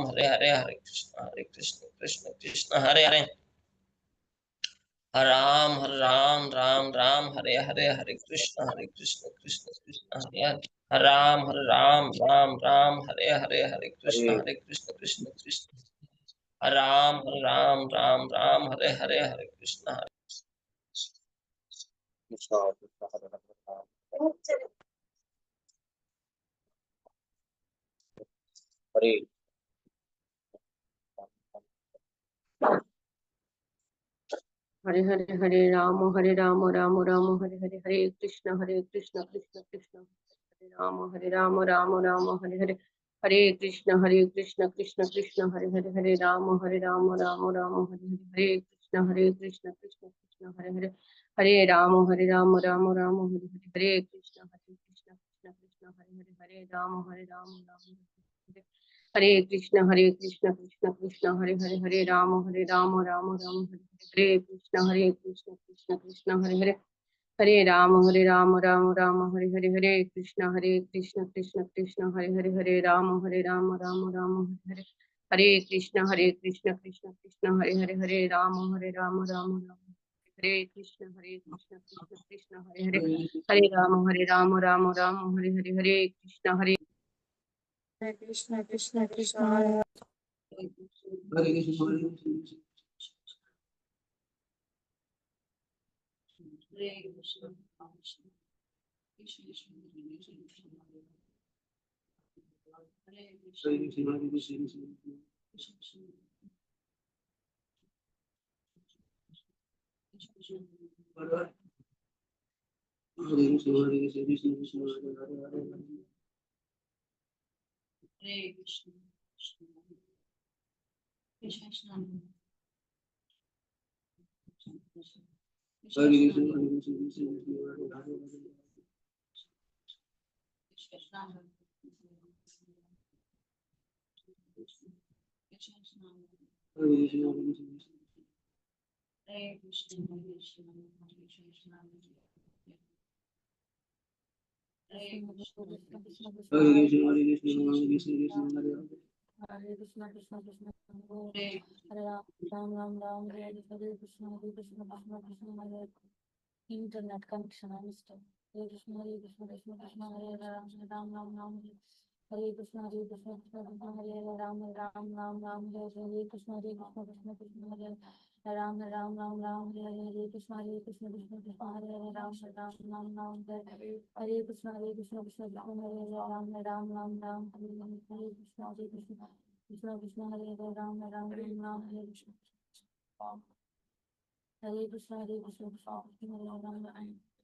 Hare Hare Krishna Krishna, Ram Hare Krishna Hare. Hare Hare, Hare Rama Rama Rama Hare Hare, Hare Krishna Krishna Krishna Hare Rama Rama Hare Hare, Hare Krishna Krishna Krishna Hare Hare, Hare Rama Rama Hare Hare, Hare Krishna Krishna Krishna Hare Hare, Hare Rama Rama Hare Hare, Hare Krishna Krishna Krishna Hare Hare, Hare Rama Rama Hare Hare, Hare Krishna Krishna Krishna Hare Hare, Hare Rama Rama Hare Hare, Hare Krishna Krishna Krishna Hare Hare, Hare Rama Rama Hare Hare, Hare Krishna Krishna Krishna Hare Hare, Hare Rama Rama Hare Hare, Hare Krishna Krishna Krishna Hare Hare, Hare Rama Rama Hare Krishna Krishna Krishna Hare Hare, Hare Rama Rama Hare Hare, Hare Krishna Hare Krishna, Krishna Krishna, Hare Hare Krishna, Hare Krishna. Hare Krishna, Hare Krishna. Hare Krishna, Hare Krishna, Krishna Krishna, Hare Hare, Hare Hare. Hare Krishna, Hare Krishna, Krishna Krishna, Hare Hare, Hare Hare. Hare Krishna, Hare Krishna, Krishna. Hare Krishna, Hare Krishna, Hare Krishna, Krishna Hare Hare. Hare Krishna, Krishna Krishna, Hare Ram, Ram Ram, Ram Hare Hare, Hare Krishna, Krishna Krishna, Hare Hare. Internet connection, I missed it. Hare Krishna, Krishna Krishna, Hare Hare, Ram Ram, Ram Hare. Hare Krishna, Krishna Krishna, Hare Hare, Ram Ram, Ram Ram Hare Hare. Hare Krishna, Krishna Krishna, Hare Hare, Ram Ram, Ram Ram Hare Hare. Hare Krishna, Krishna Krishna, Hare Hare, Ram Ram, Ram Ram Hare Hare. Hare Krishna, Krishna Krishna, Hare Hare, Ram Ram, Ram Ram Hare Hare. Hare Krishna, Krishna Krishna, Hare Hare, Ram Ram, Ram Ram Hare Hare. Hare Krishna, Krishna Krishna, Hare Hare, Ram Ram. Hare Krishna, Hare Krishna, Krishna Krishna, Ram Ram, Ram Hare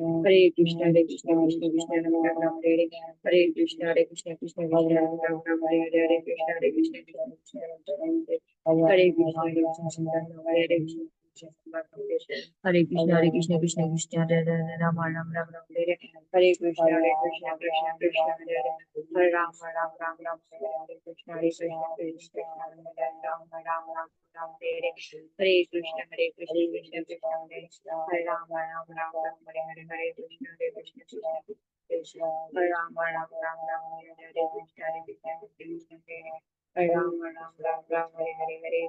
Hare. Hare Krishna, Hare Krishna, Krishna Krishna, Ram Ram, Ram Hare Hare. Hare Krishna, Hare Krishna, Krishna Krishna, Ram Ram, Ram Hare Hare. Hare Krishna, Hare Krishna, Ram Ram, Hare Hare. Hare Krishna, Hare Krishna, Krishna Krishna, Hare Hare, Ram Ram, Ram Ram Hare Hare. Hare Krishna, Hare Krishna, Krishna Krishna, Hare Hare. Hare Ram, Ram Ram, Ram Hare Hare. Hare Krishna, Hare Krishna, Krishna Krishna, Hare Hare, Ram Ram, Ram Ram Hare Hare. Hare Krishna, Hare Krishna, Krishna Krishna, Hare Hare Ram, Ram Ram, Ram Hare Hare. Hare Krishna, Krishna Krishna, Hare Ram, Ram Ram, Ram Hare Hare. Hare Krishna, Krishna Krishna, Hare Hare Ram, Ram Ram, Ram Hare Hare. Hare Krishna, Krishna Krishna, Hare Hare. Hare Ram, Ram Ram, Ram Hare Hare.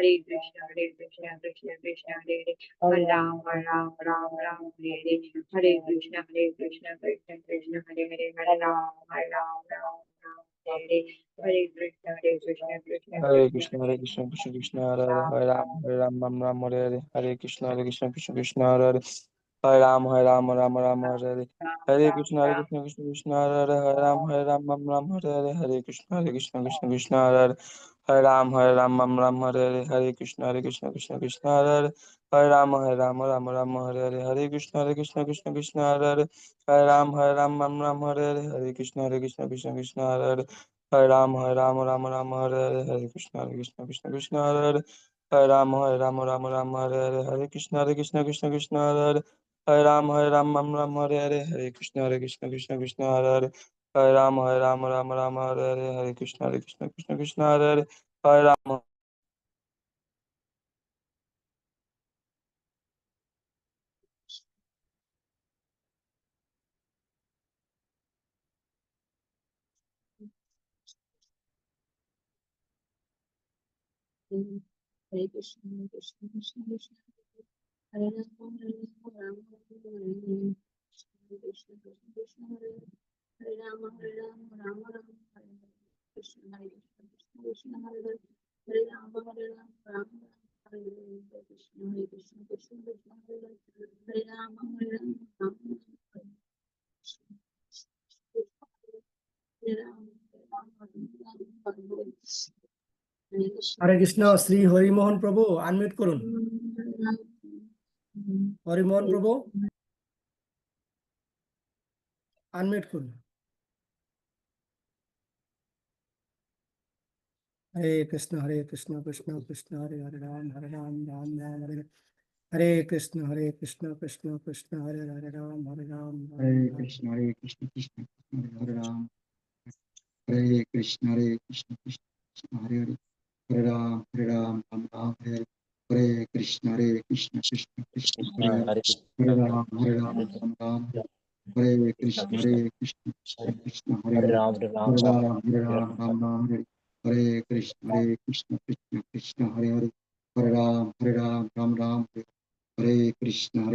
Hare Krishna, Krishna Krishna, Hare Hare. Hare Ram, Ram Ram, Ram Hare Hare. Hare Krishna, Krishna Krishna, Hare Hare. Hare Ram, Ram Ram, Ram Hare Hare. Hare Krishna, Krishna Hare Krishna, Hare Krishna, Krishna Krishna, Hare Hare, Hare Ram, Ram Ram, Hare Hare, Hare Krishna, Krishna Krishna, Hare Hare, Hare Ram, Ram Ram, Hare Hare, Hare Krishna, Krishna Krishna, Hare Hare, Hare Ram, Ram Ram, Hare Hare, Hare Krishna, Krishna Krishna, Hare Hare, Hare Ram, Ram Ram, Hare Hare, Hare Krishna, Krishna Krishna, Hare Hare, Hare Ram, Ram, Hare Hare, Hare Krishna, Krishna Krishna, Hare Hare, Hare Ram, Ram Ram, Hare Hare, Hare Krishna, Krishna Krishna, Hare Hare, Hare Ram, Ram Hare Hare, Hare Krishna, Krishna Krishna, Hare Hare, Hare Ram, Ram Hare Hare, Hare Krishna, Krishna Krishna, Hare Hare, Hare Ram, Ram Hare Hare, Hare Krishna, Krishna Krishna, Hare Hare, Hare Ram, Ram Hare Hare, Hare Krishna, Krishna Krishna, Hare Hare, Hare Ram. Hare Krishna, Krishna Krishna, Hare Ram, Ram Hare Hare. Hare Krishna, Krishna Krishna, Hare Ram, Ram Hare Hare. Krishna, Hare Krishna, Krishna Krishna, Hare Ram, Ram Ram Hare Hare. Krishna, Hare Krishna, Krishna Krishna, Hare Ram, Ram Ram Hare Hare. Hare Ram, Ram Hare Hare. হরে কৃষ্ণ শ্রী হরিমোহন প্রভু unmute করুন। হরিমোহন প্রভু unmute করুন। হরে কৃষ্ণ কৃষ্ণ কৃষ্ণ হরে হরে রাম রাম রাম হরে হরে, हरे कृष्ण कृष्ण कृष्ण हरे हरे राम हरे राम कृष्ण कृष्ण कृष्ण हरे राम, हरे कृष्ण कृष्ण कृष्ण हरे हरे, हरे राम राम राम हरे हरे, हरे कृष्ण कृष्ण कृष्ण हरे हरे, हरे राम राम राम हरे, हरे कृष्ण कृष्ण कृष्ण हरे हरे, हरे राम राम हरे, हरे कृष्ण कृष्ण कृष्ण हरे हरे, हरे राम राम राम हरे, हरे कृष्ण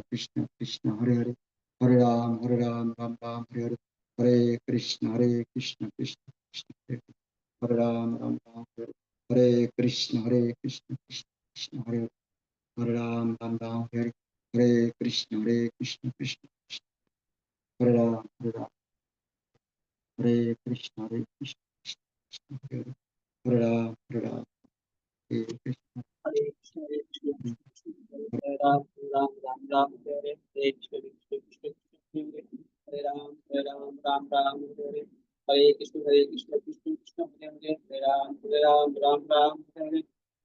कृष्ण कृष्ण हरे हरे, हरे राम राम राम हरे हरे, हरे कृष्ण कृष्ण कृष्ण हरे हरे, हरे राम राम हरे, हरे कृष्ण कृष्ण कृष्ण हरे हरे, हरे राम राम हरे, हरे कृष्ण कृष्ण कृष्ण हरे राम हरे कृष्ण कृष्ण कृष्ण हरे हरे, हरे राम हरे कृष्ण हरे कृष्ण हरे राम राम राम राम हरे हरे, हरे कृष्ण कृष्ण कृष्ण हरे हरे, हरे राम राम राम हरे हरे, हरे कृष्ण कृष्ण कृष्ण हरे हरे, हरे राम राम राम हरे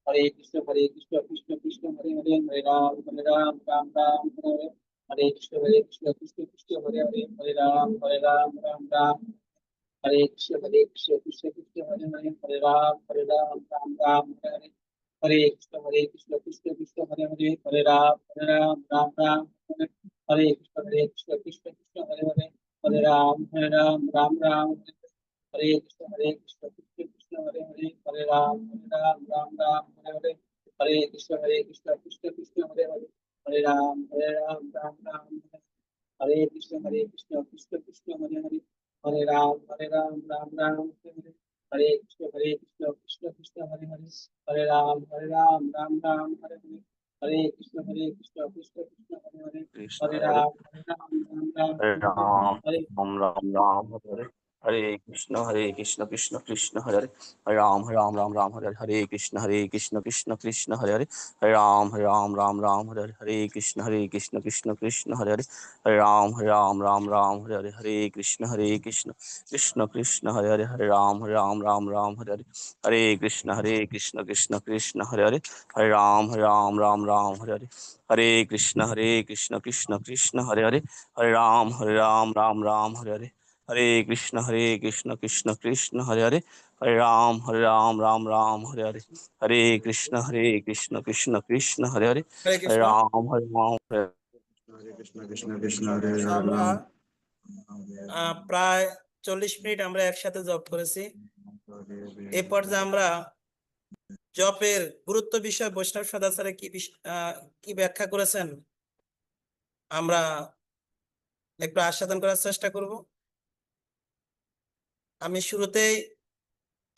हरे, हरे कृष्ण कृष्ण कृष्ण हरे हरे, हरे राम राम राम हरे हरे, हरे कृष्ण कृष्ण कृष्ण हरे हरे, हरे राम राम राम, हरे कृष्ण कृष्ण कृष्ण हरे हरे, हरे राम राम हरे हरे, हरे कृष्ण कृष्ण कृष्ण हरे हरे, हरे राम राम राम हरे, हरे कृष्ण कृष्ण कृष्ण हरे हरे, हरे राम राम राम हरे, हरे कृष्ण कृष्ण कृष्ण हरे हरे, हरे राम राम राम हरे हरे, हरे कृष्ण कृष्ण कृष्ण हरे हरे, हरे राम राम राम हरे, हरे कृष्ण कृष्ण कृष्ण हरे हरे, हरे राम राम राम हरे हरे, हरे कृष्ण कृष्ण कृष्ण हरे हरे, हरे राम राम राम हरे हरे, हरे कृष्ण कृष्ण कृष्ण हरे हरे, कृष्ण हरे हरे हरे, राम राम राम हरे हरे हरे, राम हरे राम हरे हरे, हरे कृष्ण कृष्ण कृष्ण हरे हरे, हरे राम राम हरे हरे, हरे कृष्ण कृष्ण कृष्ण हरे हरे, हरे राम राम हरे हरे, हरे कृष्ण कृष्ण कृष्ण हरे हरे, हरे राम राम हरे हरे, हरे कृष्ण कृष्ण कृष्ण हरे हरे, हरे राम राम हरे हरे, हरे कृष्ण कृष्ण कृष्ण हरे हरे, हरे राम राम हरे हरे, हरे कृष्ण कृष्ण कृष्ण हरे हरे, हरे राम राम हरे हरे, हरे कृष्ण कृष्ण कृष्ण हरे हरे, हरे राम राम हरे हरे, हरे कृष्ण कृष्ण कृष्ण हरे हरे, হরে हरे কৃষ্ণ। राम हरे हरे कृष्ण कृष्ण हरे So, हरे আমরা राम প্রায় 40 minute আমরা একসাথে job করেছি। এই পর্যায়ে আমরা জবের গুরুত্ব বিষয় বৈষ্ণব সদাচারে কি ব্যাখ্যা করেছেন আমরা একটু আস্বাদন করার চেষ্টা করব। আমি শুরুতেই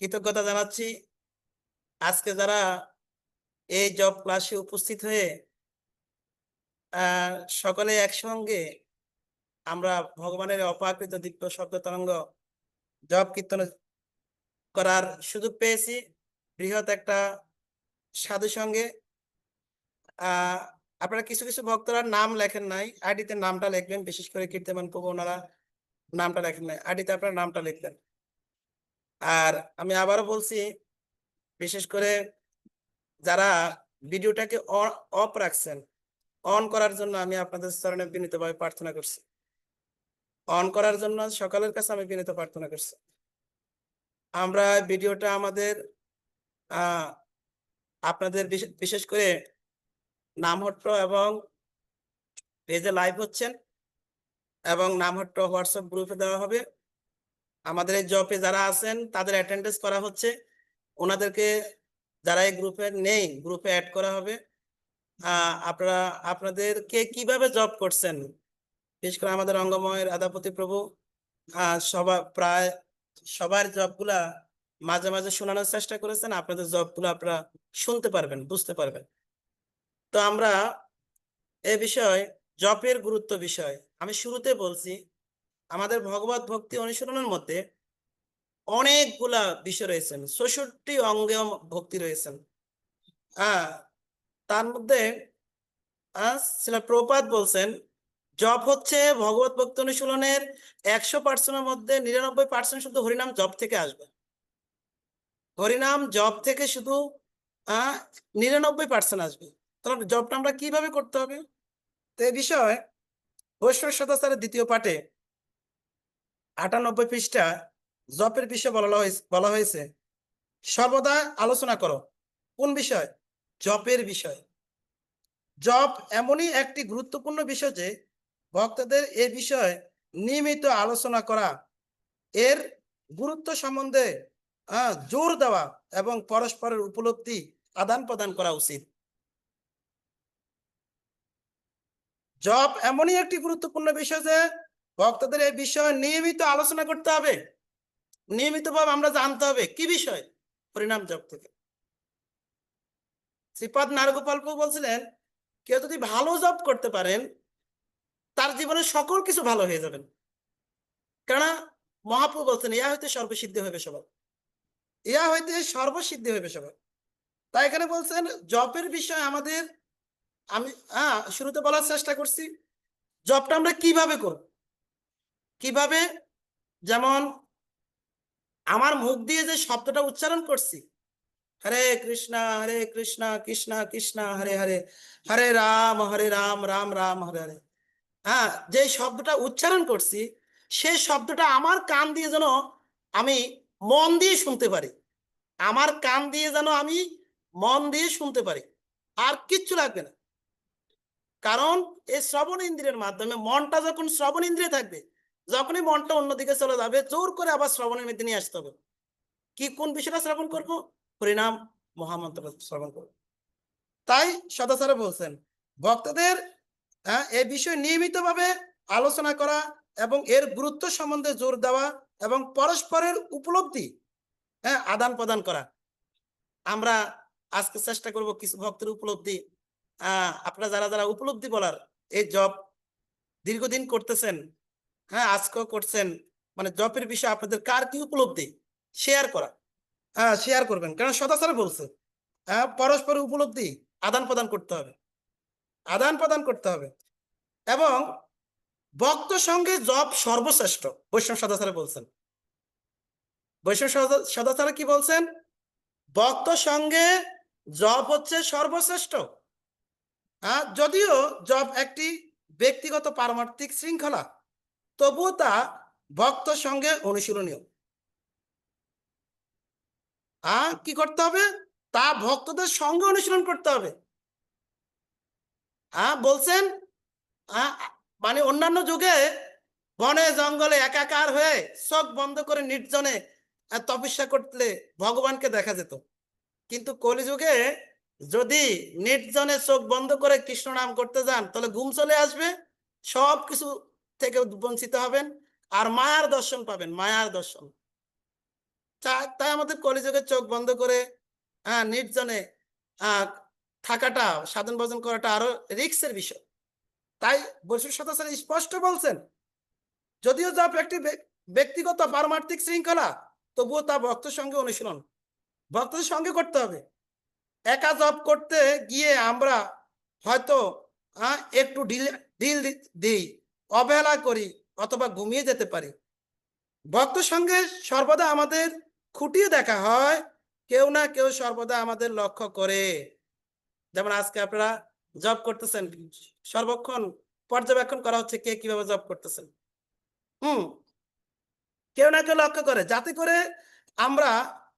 কৃতজ্ঞতা জানাচ্ছি আজকে যারা এই জব ক্লাসে উপস্থিত হয়ে সকলে একসঙ্গে আমরা ভগবানের অপাকৃত দিব্য শব্দ তরঙ্গ জপ কীর্তন করার সুযোগ পেয়েছি বৃহৎ একটা সাধু সঙ্গে। আহ আপনারা কিছু কিছু ভক্তরা নাম লেখেন নাই, আইডিতে নামটা লিখবেন, বিশেষ করে কীর্তমান প্রভু ওনারা নামটা লেখেন নাই, আইডিতে আপনারা নামটা লিখবেন। আর আমি আবারও বলছি, বিশেষ করে যারা ভিডিওটাকে অফ রাখছেন, অন করার জন্য আমি আপনাদের চরণে বিনীতভাবে প্রার্থনা করছি। অন করার জন্য সকলের কাছে আমি বিনীত প্রার্থনা করছি। আমরা ভিডিওটা আমাদের আপনাদের বিশেষ করে নামহট্ট এবং পেজে লাইভ হচ্ছেন এবং নামহট্ট হোয়াটসঅ্যাপ গ্রুপে দেওয়া হবে। আমাদের এই জবে যারা আছেন তাদের অ্যাটেন্ডেন্স করা হচ্ছে, ওনাদেরকে যারা এই গ্রুপে নেই গ্রুপে অ্যাড করা হবে। আপনারা আপনাদেরকে কিভাবে জব করছেন, বিশেষ করে আমাদের অঙ্গময় রাধাপতি প্রভু প্রায় সবার জবগুলা মাঝে মাঝে শোনানোর চেষ্টা করেছেন, আপনাদের জবগুলো আপনারা শুনতে পারবেন, বুঝতে পারবেন। তো আমরা এ বিষয় জপের গুরুত্ব বিষয় আমি শুরুতে বলছি, আমাদের ভগবত ভক্তি অনুশীলনের মধ্যে অনেকগুলা বিষয় রয়েছেন, ৬৬ অঙ্গে ভক্তি রয়েছেন। তার মধ্যে শ্রীল প্রভুপাদ বলছেন জপ হচ্ছে ভগবত ভক্তি অনুশীলনের ১০০% মধ্যে ৯৯% শুধু হরিনাম জপ থেকে আসবে। হরিনাম জপ থেকে শুধু ৯৯% আসবে। তাহলে জবটা আমরা কিভাবে করতে হবে? তো এই বিষয়ে বৈষ্ণব সদাচারের দ্বিতীয় পাঠে 98 পৃষ্ঠা জপের বিষয়ে বলা হয়েছে সর্বদা আলোচনা করো। কোন বিষয়? জপের বিষয়। জপ এমনই একটি গুরুত্বপূর্ণ বিষয় যে ভক্তদের এ বিষয়ে নিয়মিত আলোচনা করা, এর গুরুত্ব সম্বন্ধে জোর দেওয়া এবং পরস্পরের উপলব্ধি আদান প্রদান করা উচিত। জপ এমনই একটি গুরুত্বপূর্ণ বিষয় যে ভক্তদের এই বিষয়ে নিয়মিত আলোচনা করতে হবে, নিয়মিতভাবে আমরা জানতে হবে কি বিষয়? হরিনাম জপ থেকে। শ্রীপাদ নারগোপাল প্রভু বলছিলেন কেউ যদি ভালো জপ করতে পারেন তার জীবনে সকল কিছু ভালো হয়ে যাবেন। কেননা মহাপ্রভু বলছেন ইয়া হইতে সর্বসিদ্ধি হইবে সবার, ইয়া হইতে সর্বসিদ্ধি হইবে সবার। তাই এখানে বলছেন জপের বিষয় আমাদের, আমি শুরুতে বলার চেষ্টা করছি জপটা আমরা কিভাবে করব, কিভাবে? যেমন আমার মুখ দিয়ে যে শব্দটা উচ্চারণ করছি, হরে কৃষ্ণ কৃষ্ণ কৃষ্ণ হরে হরে, হরে রাম রাম রাম হরে হরে, যে শব্দটা উচ্চারণ করছি সেই শব্দটা আমার কান দিয়ে যেন আমি মন দিয়ে শুনতে পারি, আমার কান দিয়ে যেন আমি মন দিয়ে শুনতে পারি, আর কিচ্ছু লাগবে না। কারণ এই শ্রবণ ইন্দ্রিয়ের মাধ্যমে মনটা যখন শ্রবণ ইন্দ্রিয়ে থাকবে, যখনই মনটা অন্যদিকে চলে যাবে জোর করে আবার শ্রবণের মধ্যে নিয়ে আসতে হবে। কি কোন বিষয়টা শ্রবণ করবো? হরিনাম মহামন্ত্র শ্রবণ করবো। তাই সদাচারে বলছেন ভক্তদের এই বিষয়ে নিয়মিতভাবে আলোচনা করা এবং এর গুরুত্ব সম্বন্ধে জোর দেওয়া এবং পরস্পরের উপলব্ধি আদান প্রদান করা। আমরা আজকে চেষ্টা করব কিছু ভক্তের উপলব্ধি, আপনারা যারা যারা উপলব্ধি বলার এই জপ দীর্ঘদিন করতেছেন, আজকেও করছেন, মানে জপের বিষয়ে আপনাদের কার কি উপলব্ধি শেয়ার করা, শেয়ার করবেন। কারণ সদাচারে বলছে পরস্পর উপলব্ধি আদান প্রদান করতে হবে, আদান প্রদান করতে হবে। এবং ভক্ত সঙ্গে জপ সর্বশ্রেষ্ঠ, বৈষ্ণব সদাচারে বলছেন। বৈষ্ণব সদাচারে কি বলছেন? ভক্ত সঙ্গে জপ হচ্ছে সর্বশ্রেষ্ঠ। যদিও জপ একটি ব্যক্তিগত পারমার্থিক শৃঙ্খলা, তবুও তা ভক্ত সঙ্গে অনুশীলনীয়। কি করতে হবে? তা ভক্তদের সঙ্গে অনুশীলন করতে হবে। বলছেন মানে অন্যান্য যুগে বনে জঙ্গলে একাকার হয়ে চোখ বন্ধ করে নির্জনে তপস্যা করলে ভগবানকে দেখা যেত, কিন্তু কলিযুগে যদি নির্জনে চোখ বন্ধ করে কৃষ্ণ নাম করতে যান তাহলে ঘুম চলে আসবে, সব কিছু থেকে বঞ্চিত হবেন, আর মায়ার দর্শন পাবেন, মায়ার দর্শন। তাই আমাদের কলিযুগে চোখ বন্ধ করে নির্জনে থাকাটা, সাধন ভজন করাটা আরো রিস্কের বিষয়। তাই বৈষ্ণব সদাচার স্পষ্ট বলছেন যদিও জপ একটি ব্যক্তিগত পারমার্থিক শৃঙ্খলা, তবুও তা ভক্তের সঙ্গে অনুশীলন, ভক্তদের সঙ্গে করতে হবে। একা জপ করতে গিয়ে আমরা হয়তো একটু ঢিল দিই, অবহেলা করি অথবা ঘুমিয়ে যেতে পারি। ভক্ত সঙ্গে সর্বদা আমাদের খুঁটিয়ে দেখা হয়, কেউ না কেউ সর্বদা আমাদের লক্ষ্য করে। যেমন আজকে আপনারা জব করতেছেন, সর্বক্ষণ পর্যবেক্ষণ করা হচ্ছে কে কিভাবে জব করতেছেন। কেউ না কেউ লক্ষ্য করে, যাতে করে আমরা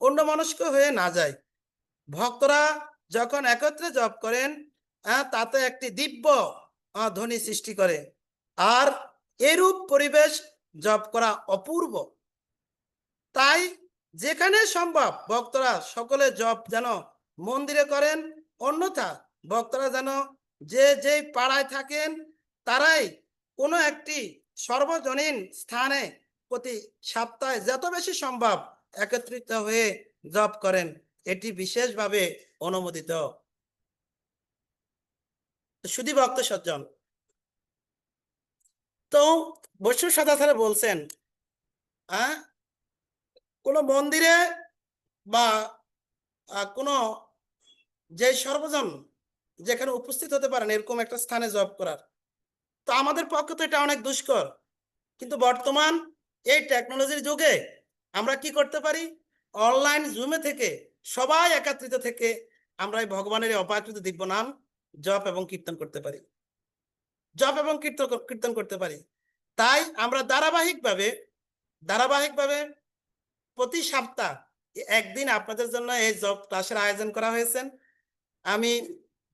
অন্যমনস্ক হয়ে না যাই। ভক্তরা যখন একত্রে জপ করেন তাতে একটি দিব্য ধ্বনি সৃষ্টি করে, আর এরূপ পরিবেশ জপ করা অপূর্ব। তাই যেখানে সম্ভব ভক্তরা সকলে জপ যেন মন্দিরে করেন, অন্যথা ভক্তরা যেন যে পাড়ায় থাকেন তারাই কোনো একটি সর্বজনীন স্থানে প্রতি সপ্তাহে যত বেশি সম্ভব একত্রিত হয়ে জপ করেন, এটি বিশেষভাবে অনুমোদিত। শুধু ভক্ত সজ্জন তো বৈষ্ণব সদাচারে বলছেন কোনো মন্দিরে বা কোনো যে সর্বজন যেখানে উপস্থিত হতে পারেন এরকম একটা স্থানে জব করার, তো আমাদের পক্ষে তো এটা অনেক দুষ্কর। কিন্তু বর্তমান এই টেকনোলজির যুগে আমরা কি করতে পারি? অনলাইন জুমে থেকে সবাই একত্রিত থেকে আমরা এই ভগবানের অপাকৃত দিব্য নাম জপ এবং কীর্তন করতে পারি, জপ এবং কীর্তন করতে পারি। তাই আমরা ধারাবাহিকভাবে প্রতি সপ্তাহ একদিন আপনাদের জন্য এই জব ক্লাসের আয়োজন করা হয়েছে। আমি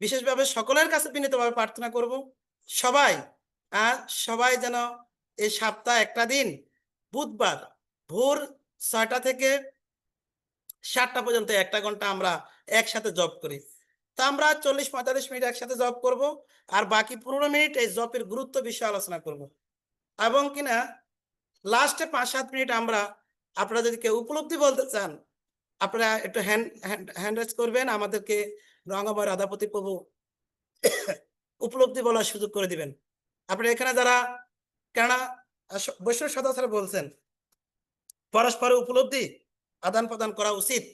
বিশেষভাবে সকলের কাছে বিনীতভাবে প্রার্থনা করব, সবাই সবাই যেন এই সপ্তাহে একটা দিন বুধবার ভোর 6টা থেকে 7টা পর্যন্ত 1 ঘন্টা আমরা একসাথে জব করি। তা আমরা 40-45 মিনিট একসাথে জব করব, আর বাকি 15 মিনিট এই জবের গুরুত্ব বিষয়ে আলোচনা করব। এবং কিনা লাস্টে 5-7 মিনিট আমরা, আপনারা যদি কেউ উপলব্ধি বলতে চান, আপনারা একটু হ্যান্ড রেজ করবেন, আমাদেরকে রঙ্গময় রাধাপতি প্রভু উপলব্ধি বলার সুযোগ করে দিবেন। আপনারা এখানে যারা, কেননা বৈষ্ণব সদস্যরা বলছেন পরস্পর উপলব্ধি আদান প্রদান করা উচিত।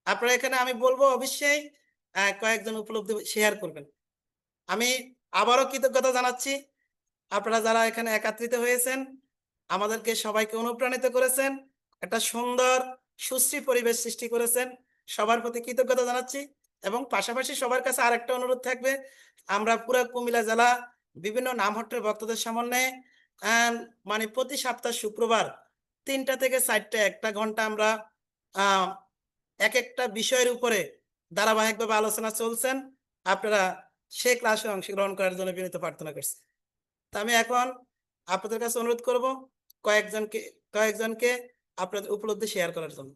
আপনারা এখানে আমি বলবো অবশ্যই কয়েকজন উপলব্ধি শেয়ার করবেন। আমি আবারও কৃতজ্ঞতা জানাচ্ছি, আপনারা যারা এখানে একত্রিত হয়েছেন, আমাদেরকে সবাইকে অনুপ্রাণিত করেছেন, একটা সুন্দর সুশ্রী পরিবেশ সৃষ্টি করেছেন, সবার প্রতি কৃতজ্ঞতা জানাচ্ছি। এবং পাশাপাশি সবার কাছে আরেকটা অনুরোধ থাকবে, আমরা পুরো কুমিল্লা জেলা বিভিন্ন নামহট্টের ভক্তদের সমন্বয়ে মানে প্রতি সপ্তাহ শুক্রবার 3টা থেকে 4টা 1 ঘন্টা আমরা এক একটা বিষয়ের উপরে ধারাবাহিকভাবে আলোচনা চলছেন। আপনারা সেই ক্লাসে অংশগ্রহণ করার জন্য বিনীত প্রার্থনা করছি। তা আমি এখন আপনাদের কাছে অনুরোধ করব কয়েকজনকে আপনাদের উপলব্ধি শেয়ার করার জন্য।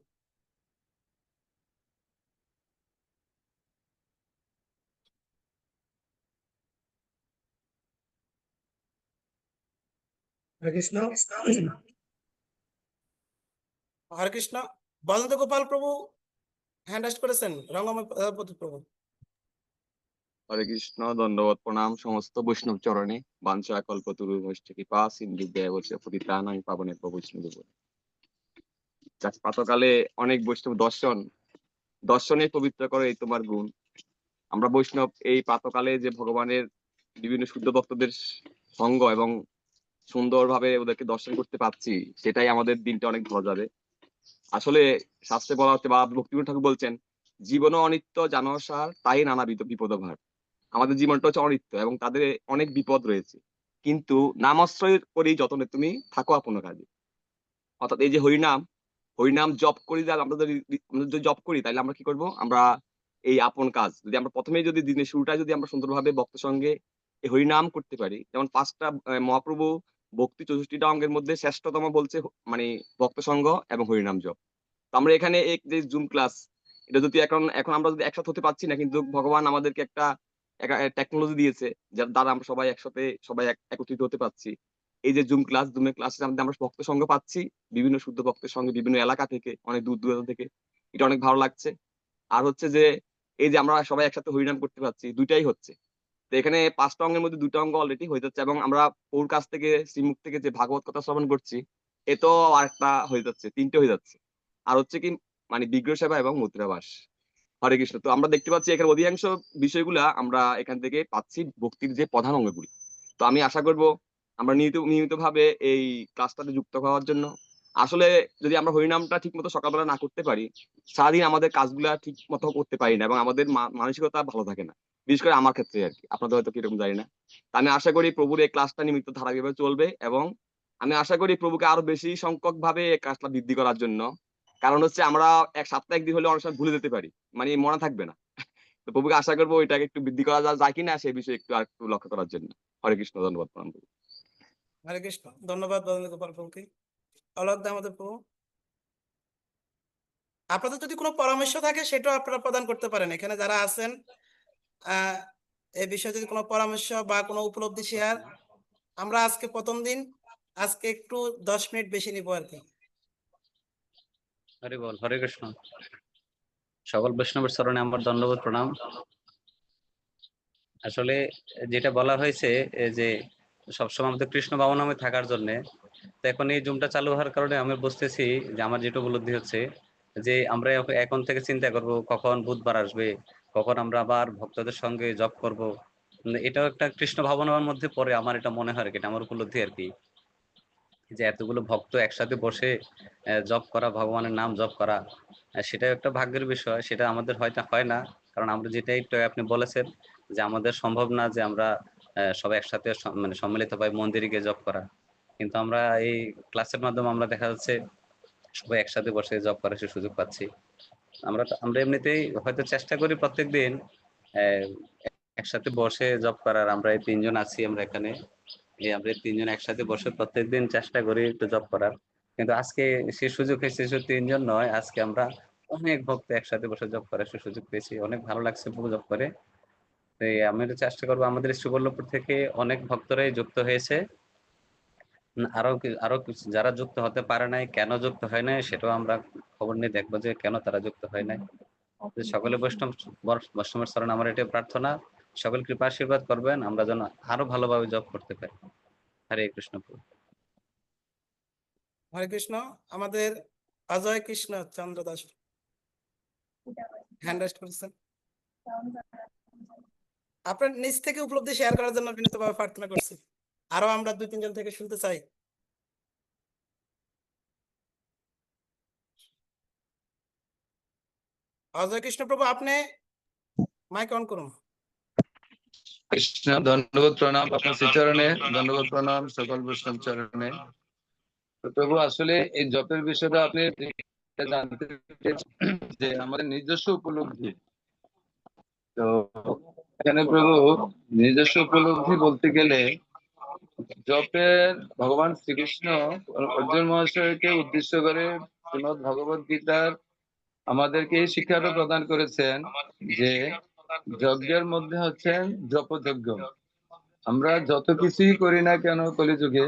হরে কৃষ্ণ। হরে কৃষ্ণ। বসন্ত গোপাল প্রভু হ্যান্ড রাইজ করেছেন, রঙ্গময় প্রভু। হরে কৃষ্ণ, দণ্ডবত প্রণাম সমস্ত বৈষ্ণব চরণে। বাঞ্ছা কল্পতরু ভৈষ্ঠ কৃপা সিন্ধু দেবস্য পতিতানাং পাবনে বৈষ্ণব। প্রাতকালে অনেক বৈষ্ণব দর্শনে পবিত্র করে এই তোমার গুণ। আমরা বৈষ্ণব এই প্রাতকালে যে ভগবানের বিভিন্ন শুদ্ধ ভক্তদের সঙ্গ এবং সুন্দরভাবে ওদেরকে দর্শন করতে পারছি, সেটাই আমাদের দিনটা অনেক ভালো যাবে। আসলে শাস্ত্রে বলা হচ্ছে, বা ভক্তিবিনোদ ঠাকুর বলছেন, জীবনও অনিত্য জানসার তাই নানাবিধ বিপদ ভার। আমাদের জীবনটা হচ্ছে অনিত্য এবং তাদের অনেক বিপদ রয়েছে, কিন্তু নামাশ্রয় করেই যতনে তুমি থাকো আপন কাজে। অর্থাৎ এই যে হরিনাম জপ করি, আমরা যদি জপ করি, তাহলে আমরা কি করব, আমরা এই আপন কাজ যদি আমরা প্রথমেই যদি দিনের শুরুটাই যদি আমরা সুন্দরভাবে ভক্তের সঙ্গে এই হরিনাম করতে পারি। যেমন 5টা মহাপ্রভু ভক্তি 64টা অঙ্গের মধ্যে শ্রেষ্ঠতম বলছে মানে ভক্ত সঙ্গ এবং হরিনাম জপ। তো আমরা এখানে এক যে জুম ক্লাস, এটা যদি এখন আমরা যদি একসাথে হতে পারছি না, কিন্তু ভগবান আমাদেরকে একটা টেকনোলজি দিয়েছে, যার দ্বারা আমরা সবাই একসাথে একত্রিত হতে পারছি। এই যে জুমের ক্লাসের মধ্যে আমরা ভক্ত সঙ্গ পাচ্ছি, বিভিন্ন শুদ্ধ ভক্তের সঙ্গে, বিভিন্ন এলাকা থেকে, অনেক দূর দূরান্ত থেকে। এটা অনেক ভালো লাগছে। আর হচ্ছে যে এই যে আমরা সবাই একসাথে হরিনাম করতে পারছি, দুইটাই হচ্ছে। তো এখানে 5টা অঙ্গের মধ্যে 2টা অঙ্গ অলরেডি হয়ে যাচ্ছে, এবং আমরা ওর কাছ থেকে শ্রীমুখ থেকে যে ভাগবত কথা শ্রবণ করছি, এতো আরেকটা হয়ে যাচ্ছে, 3টে হয়ে যাচ্ছে। আর হচ্ছে কি মানে বিগ্রহ সেবা এবং মুদ্রাবাস। হরে কৃষ্ণ। তো আমরা দেখতে পাচ্ছি এখানে অধিকাংশ বিষয়গুলা আমরা এখান থেকে পাচ্ছি ভক্তির যে প্রধান অঙ্গগুলি। তো আমি আশা করব আমরা নিয়মিত ভাবে এই ক্লাসটাতে যুক্ত হওয়ার জন্য। আসলে যদি আমরা হরিনামটা ঠিক মতো সকালবেলা না করতে পারি, সারাদিন আমাদের কাজগুলা ঠিক মতো করতে পারি না, এবং আমাদের মানসিকতা ভালো থাকে না। বিশেষ করে আমার ক্ষেত্রে আর কি, আপনাদের হয়তো কিরকম জানি না। আমি আশা করি প্রভুর এই ক্লাসটা নিয়মিত ধারাবাহিকভাবে চলবে, এবং আমি আশা করি প্রভুকে আরো বেশি সংখ্যক ভাবে এই ক্লাসটা বৃদ্ধি করার জন্য। কারণ হচ্ছে আমরা এক সপ্তাহে একদিন হলে অনেক সময় ভুলে যেতে পারি, মানে মনে থাকবে না। তো প্রভুকে আশা করবো এটাকে একটু বৃদ্ধি করা যায় কিনা, সেই বিষয়ে একটু আর একটু লক্ষ্য করার জন্য। হরে কৃষ্ণ, ধন্যবাদ, প্রণাম। হরে কৃষ্ণ। ধন্যবাদ বসন্ত গোপাল প্রভুকে। অলক দামোদর প্রভু, আপনাদের যদি কোনো পরামর্শ থাকে সেটাও আপনারা প্রদান করতে পারেন। এখানে যারা আছেন এই বিষয়ে যদি কোনো পরামর্শ বা কোনো উপলব্ধি শেয়ার, আমরা আজকে প্রথম দিন, আজকে একটু 10 মিনিট বেশি নিব আর কি। হরে বল, হরে কৃষ্ণ। সকল বৈষ্ণবের চরণে আমার দণ্ডবোধ প্রণাম। আসলে যেটা বলা হয়েছে যে সবসময় আমাদের কৃষ্ণ ভাবনামে থাকার জন্য, তো এখন এই জুমটা চালু হওয়ার কারণে আমি বুঝতেছি যে আমার যেটা উপলব্ধি হচ্ছে যে আমরা এখন থেকে চিন্তা করব কখন বুধবার আসবে, কখন আমরা আবার ভক্তদের সঙ্গে জপ করব। এটাও একটা কৃষ্ণ ভাবনার মধ্যে পড়ে, আমার এটা মনে হয় আর কি, এটা আমার উপলব্ধি আর কি, যে এতগুলো ভক্ত একসাথে বসে জপ করা, ভগবানের নাম জপ করা, সেটা একটা ভাগ্যের বিষয়। সেটা আমাদের হয়তো হয় না, কারণ আমরা যেটা একটু আপনি বলেছেন যে আমাদের সম্ভব না যে আমরা সবাই একসাথে মানে সম্মিলিতভাবে মন্দিরে গিয়ে জব করা, কিন্তু আমরা এই ক্লাসের মাধ্যমে আমরা দেখা যাচ্ছে সবাই একসাথে বসে জব করার সে সুযোগ পাচ্ছি। আমরা এমনিতেই হয়তো চেষ্টা করি প্রত্যেকদিন একসাথে বসে জব করার। আমরা এই 3 জন আছি, আমরা এখানে আমরা 3 জন একসাথে বসে প্রত্যেকদিন চেষ্টা করি একটু জব করার, কিন্তু আজকে সে সুযোগ হয়েছে শুধু 3 জন নয়, আজকে আমরা অনেক ভক্ত একসাথে বসে জব করার সে সুযোগ পেয়েছি, অনেক ভালো লাগছে পুরো জব করে। তো আমি চেষ্টা করবো, আমাদের শ্রীবল্লভপুর থেকে অনেক ভক্তরাই যুক্ত হয়েছে, আরো যারা যুক্ত হতে পারে নাই, কেন যুক্ত হয় নাই সেটাও আমরা খবর নিয়ে দেখবো যে কেন তারা যুক্ত হয় নাই। সকলে বৈষ্ণবের শরণ আমার এটা প্রার্থনা, সকল কৃপা আশীর্বাদ করবেন আমরা যেন আরো ভালোভাবে জব করতে পারি। হরে কৃষ্ণ। হরে কৃষ্ণ। আমাদের অজয় কৃষ্ণ চন্দ্র দাস হ্যান্ড রাইজ করেছেন। আপনার নিজ থেকে উপলব্ধি শেয়ার করার জন্য বিনীতভাবে প্রার্থনা করছি। আরো আমরা 2-3 জন থেকে শুনতে চাই। অজয় কৃষ্ণ প্রভু, আপনি মাইক অন করুন। কৃষ্ণ, ধন্যবাদ প্রণাম আপনার শ্রীচরণে, ধন্যবাদ প্রণাম সকল বৈষ্ণব চরণে। তো প্রভু, আসলে এই জপের বিষয়টা আপনি জানতে যে আমাদের নিজস্ব উপলব্ধি। তো এখানে প্রভু নিজস্ব উপলব্ধি বলতে গেলে জপের ভগবান শ্রীকৃষ্ণ অর্জুন মহাশয়কে উদ্দেশ্য করে শ্রীমদ্ ভগবত গীতার আমাদেরকে এই শিক্ষাটা প্রদান করেছেন যে যজ্ঞের মধ্যে হচ্ছেন জপযজ্ঞ। আমরা যত কিছুই করি না কেন কলিযুগে,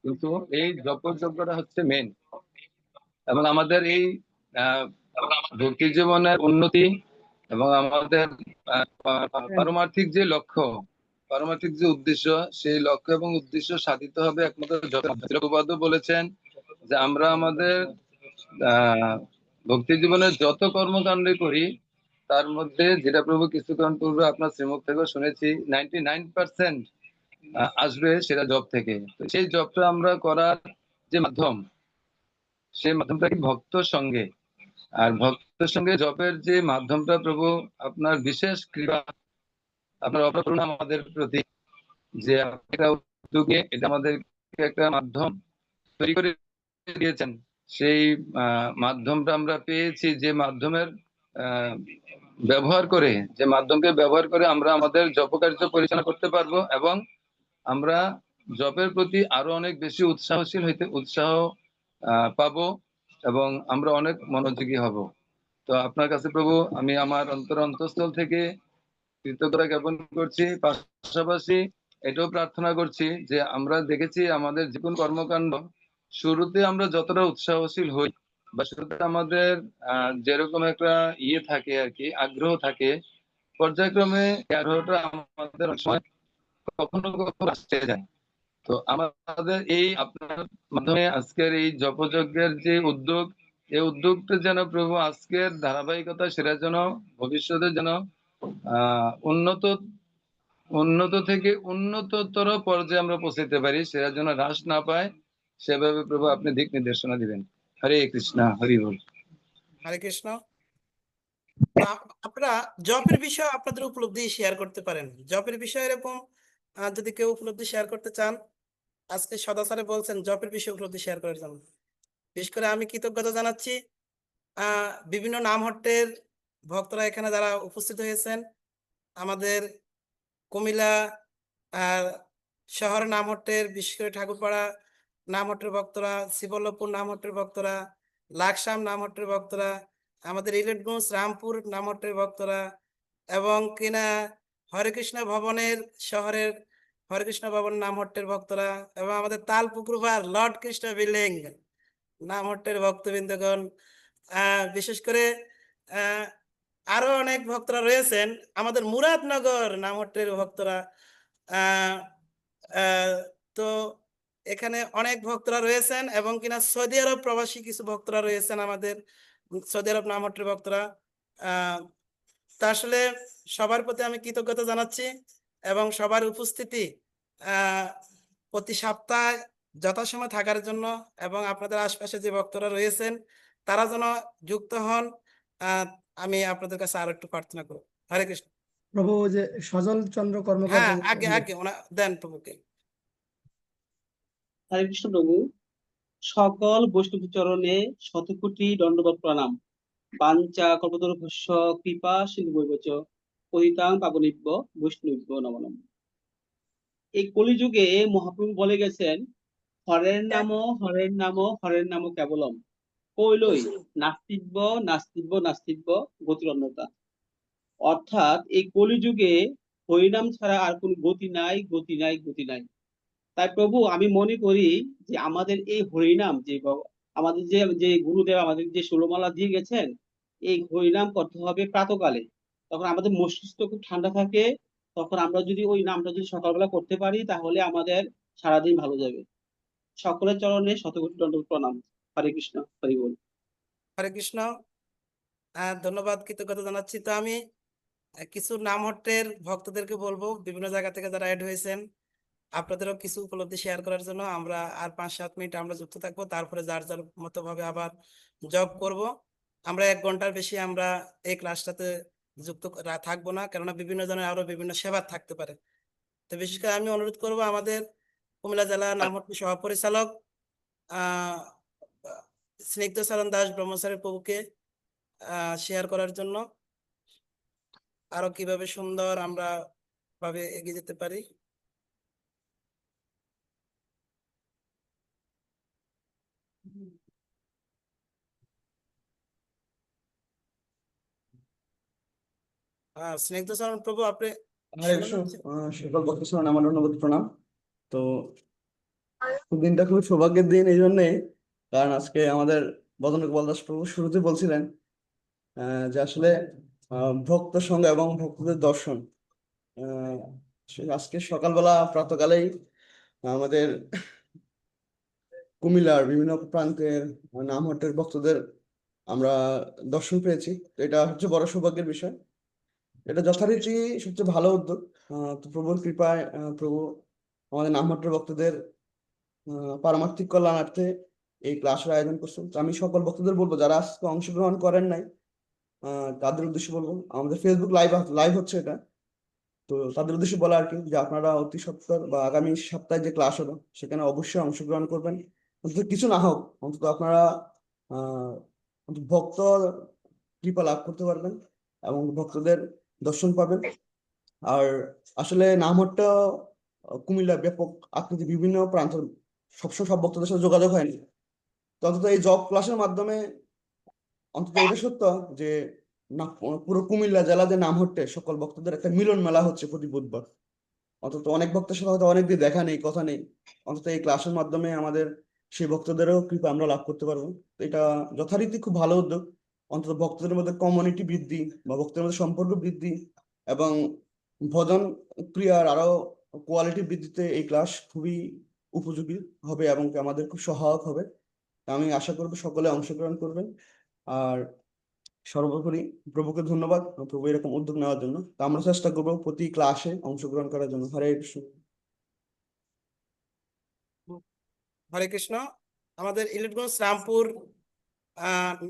কিন্তু এই জপযজ্ঞটা হচ্ছে মেন। এবং আমাদের এই ভক্তি জীবনের উন্নতি এবং আমাদের পারমার্থিক যে লক্ষ্য, পারমার্থিক যে উদ্দেশ্য, সেই লক্ষ্য এবং উদ্দেশ্য সাধিত হবে একমাত্র জপবাদ বলেছেন যে আমরা আমাদের ভক্তি জীবনের যত কর্মকাণ্ড করি তার মধ্যে, যেটা প্রভু কিছুক্ষণ পূর্বে আপনার শ্রীমুখ থেকে শুনেছি, 99% আসবে সেটা জব থেকে। সেই জবটা আমরা করার যে মাধ্যম, সেই মাধ্যমটা কি ভক্ত সঙ্গে, আর ভক্তের সঙ্গে জবের যে মাধ্যমটা প্রভু আপনার বিশেষ কৃপা, আপনার অপরূণ আমাদের প্রতি যে একটা উদ্যোগে এটা আমাদেরকে একটা মাধ্যম তৈরি করে দিয়েছেন। সেই মাধ্যমটা আমরা পেয়েছি, যে মাধ্যমের মাধ্যমকে ব্যবহার করে আমরা আমাদের জপকার্য পরিচালনা করতে পারবো এবং আমরা জপের প্রতি আরো অনেক বেশি উৎসাহ পাবো এবং আমরা অনেক মনোযোগী হব। তো আপনার কাছে প্রভু আমি আমার অন্তঃস্থল থেকে কৃতজ্ঞতা জ্ঞাপন করছি। পাশাপাশি এটাও প্রার্থনা করছি যে আমরা দেখেছি আমাদের যে কোনো কর্মকাণ্ড শুরুতে আমরা যতটা উৎসাহশীল হই বা শুরুতে আমাদের যেরকম একটা থাকে আর কি, আগ্রহ থাকে, পর্যায়ক্রমে আগ্রহটা আমাদের সময় কখনো কখনো আসতে যায়। তো আমাদের এই আপনার মাধ্যমে আজকের এই জপযজ্ঞের যে উদ্যোগ, এই উদ্যোগটা যেন প্রভু আজকের ধারাবাহিকতা সেটা যেন ভবিষ্যতে যেন উন্নত থেকে উন্নততর পর্যায়ে আমরা পৌঁছাতে পারি, সেটা যেন হ্রাস না পায়, সেভাবে প্রভু আপনি দিক নির্দেশনা দিবেন। হরে কৃষ্ণ, হরি বল। হরে কৃষ্ণ। আপনারা জবের বিষয়ে আপনাদের উপলব্ধি শেয়ার করতে পারেন। জবের বিষয়ে এরকম যদি কেউ উপলব্ধি শেয়ার করতে চান, আজকে সদাচারে বলছেন জবের বিষয়ে উপলব্ধি শেয়ার করার জন্য। বিশেষ করে আমি কৃতজ্ঞতা জানাচ্ছি বিভিন্ন নামহট্টের ভক্তরা এখানে যারা উপস্থিত হয়েছেন। আমাদের কুমিল্লা শহর নামহট্টের, বিশেষ করে ঠাকুরপাড়া নামহট্টের ভক্তরা, শ্রীবল্লভপুর নামহট্টের ভক্তরা, লাকসাম নামহট্টের ভক্তরা, আমাদের ইলেটগঞ্জ রামপুর নামহট্টের ভক্তরা, এবং কিনা হরেকৃষ্ণ ভবনের শহরের হরেকৃষ্ণ ভবন নামহট্টের ভক্তরা, এবং আমাদের তালপুকুরবার লর্ড কৃষ্ণ বিল্ডিং নামহট্টের ভক্তবৃন্দগণ, বিশেষ করে আরো অনেক ভক্তরা রয়েছেন। আমাদের মুরাদনগর নামহট্টের ভক্তরা, তো এখানে অনেক ভক্তরা রয়েছেন, এবং কিনা সৌদি আরব প্রবাসী কিছু ভক্তরা রয়েছেন আমাদের সৌদি আরব নামহট্টের ভক্তরা। তা আসলে সবার প্রতি আমি কৃতজ্ঞতা জানাচ্ছি, এবং সবার উপস্থিতি প্রতি সপ্তাহে যথাসময় থাকার জন্য, এবং আপনাদের আশপাশে যে ভক্তরা রয়েছেন তারা যেন যুক্ত হন, আমি আপনাদের কাছে আরো একটু প্রার্থনা করব। হরে কৃষ্ণ। প্রভু যে সজল চন্দ্র কর্মকার হ্যাঁ, প্রভু আগে আগে ওনা দেন প্রভুকে। হরে কৃষ্ণ প্রভু। সকল বৈষ্ণব চরণে শতকোটি দণ্ডবত প্রণাম। বাঞ্চা কল্পতরুভ্যশ্চ কৃপা সিন্ধুভৈবচ পতিতাং পাবনেভ্য বৈষ্ণবেভ্যো নমো নমঃ। এই কলিযুগে মহাপ্রভু বলে গেছেন, হরের নাম হরের নাম হরের নাম কেবলম, কইলই নাস্তিব্য নাস্তিব্য নাস্তিব্য গতির অন্যতা। অর্থাৎ এই কলিযুগে হরিনাম ছাড়া আর কোনো গতি নাই, গতি নাই, গতি নাই। তাই প্রভু আমি মনে করি যে আমাদের এই হরিনাম যে আমাদের যে যে গুরুদেব আমাদের যে ষোলমালা দিয়ে গেছেন, এই হরিনাম করতে হবে প্রাতকালে। তখন আমাদের মস্তিষ্ক খুব ঠান্ডা থাকে। তখন আমরা যদি ওই নামটা যদি সকালবেলা করতে পারি তাহলে আমাদের সারাদিন ভালো যাবে। সকলের চরণে শতকোটি দণ্ডবত প্রণাম। হরে কৃষ্ণ, হরি বল। হরে কৃষ্ণ। ধন্যবাদ, কৃতজ্ঞতা জানাচ্ছি। তো আমি কিছু নামহট্টের ভক্তদেরকে বলবো, বিভিন্ন জায়গা থেকে যারা অ্যাড হয়েছেন, আপনাদেরও কিছু উপলব্ধি শেয়ার করার জন্য। আমরা আর 5-7 মিনিট আমরা যুক্ত থাকবো, তারপরে যার যার মতো ভাবে আবার জব করব। আমরা 1 ঘন্টার বেশি আমরা এই ক্লাসটাতে যুক্ত থাকবো না, কেননা বিভিন্ন জনের আরো বিভিন্ন সেবা থাকতে পারে। তো বিশেষ করে আমি অনুরোধ করব আমাদের কুমিল্লা জেলা নামহট্টি সহপরিচালক আহ স্নিগ্ধচরণ দাস ব্রহ্মচারী প্রভুকে শেয়ার করার জন্য, আরো কিভাবে সুন্দর আমরা ভাবে এগিয়ে যেতে পারি। স্নিগ্ধচরণ প্রভু, আপনি হরে শোনা কৃষ্ণ। যাচ্ছে? সকল ভক্ত শ্রবণ আমার ধন্যবাদ প্রণাম। তো দিনটা খুবই সৌভাগ্যের দিন এই জন্যে, কারণ আজকে আমাদের বদনক বলদাস প্রভু শুরুতে বলছিলেন যে আসলে ভক্ত সঙ্গ এবং ভক্তদের দর্শন। আজকে সকালবেলা প্রাতকালেই আমাদের কুমিল্লার বিভিন্ন প্রান্তের নামহট্টের ভক্তদের আমরা দর্শন পেয়েছি। তো এটা হচ্ছে বড় সৌভাগ্যের বিষয়। এটা যথারীতি সবচেয়ে ভালো উদ্যোগ। তো প্রভুর কৃপায় প্রভু আমাদের নামহট্টের ভক্তদের পারমার্থিক কল্যাণার্থে এই ক্লাসের আয়োজন করছেন। তো আমি সকল ভক্তদের বলবো যারা আজকে অংশগ্রহণ করেন নাই, তাদের উদ্দেশ্যে বলবো, আমাদের ফেসবুক লাইভ হচ্ছে এটা। তো তাদের উদ্দেশ্যে বলা আর কি, যে আপনারা অতি সত্বর বা আগামী সপ্তাহে যে ক্লাস হলো সেখানে অবশ্যই অংশগ্রহণ করবেন। অন্তত কিছু না হোক, অন্তত আপনারা ভক্ত কৃপা লাভ করতে পারবেন এবং ভক্তদের দর্শন পাবেন। আর আসলে নামহট্ট কুমিল্লা ব্যাপক আকৃতি, বিভিন্ন প্রান্ত, সবসময় সব ভক্তদের সাথে যোগাযোগ হয়নি। তো অন্তত এই জব ক্লাসের মাধ্যমে অন্তত এটা সত্য যে না, পুরো কুমিল্লা জেলাতে নামহট্টে সকল ভক্তদের একটা মিলন মেলা হচ্ছে প্রতি বুধবার। অন্তত অনেক ভক্তের সাথে হয়তো অনেকদিন দেখা নেই, কথা নেই, অন্তত এই ক্লাসের মাধ্যমে আমাদের সেই ভক্তদেরও কৃপা আমরা লাভ করতে পারবো। তো এটা যথারীতি খুব ভালো উদ্যোগ। অন্তত ভক্তদের মধ্যে কমিউনিটি বৃদ্ধি বা ভক্তের মধ্যে সম্পর্ক বৃদ্ধি এবং ভজন ক্রিয়ার আরো কোয়ালিটি বৃদ্ধিতে এই ক্লাস খুবই উপযোগী হবে এবং আমাদের খুব সহায়ক হবে। আমি আশা করবো সকলে অংশগ্রহণ করবেন। আর সর্বোপরি প্রভুকে ধন্যবাদ, প্রভু এরকম উদ্যোগ নেওয়ার জন্য। তো আমরা চেষ্টা করবো প্রতি ক্লাসে অংশগ্রহণ করার জন্য। হরে কৃষ্ণ। হরে কৃষ্ণ। আমাদের ইলিটগঞ্জ রামপুর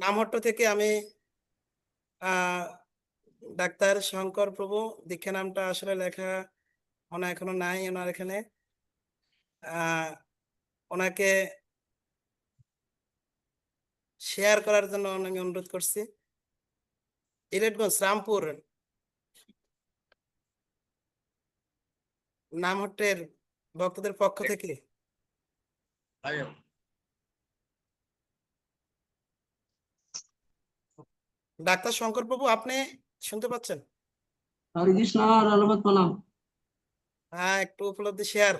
নামহট্ট থেকে আমি ডাক্তার শঙ্কর প্রভু, দীক্ষা নামটা আসলে লেখা এখনো নাই ওনার এখানে, ওনাকে শেয়ার করার জন্য আমি অনুরোধ করছি। ইলিটগঞ্জ রামপুর নামহট্টের ভক্তদের পক্ষ থেকে ডাক্তার শঙ্কর প্রভু, আপনি শুনতে পাচ্ছেন? হরে কৃষ্ণ, ধন্যবাদ প্রণাম। হ্যাঁ, একটু উপলব্ধি শেয়ার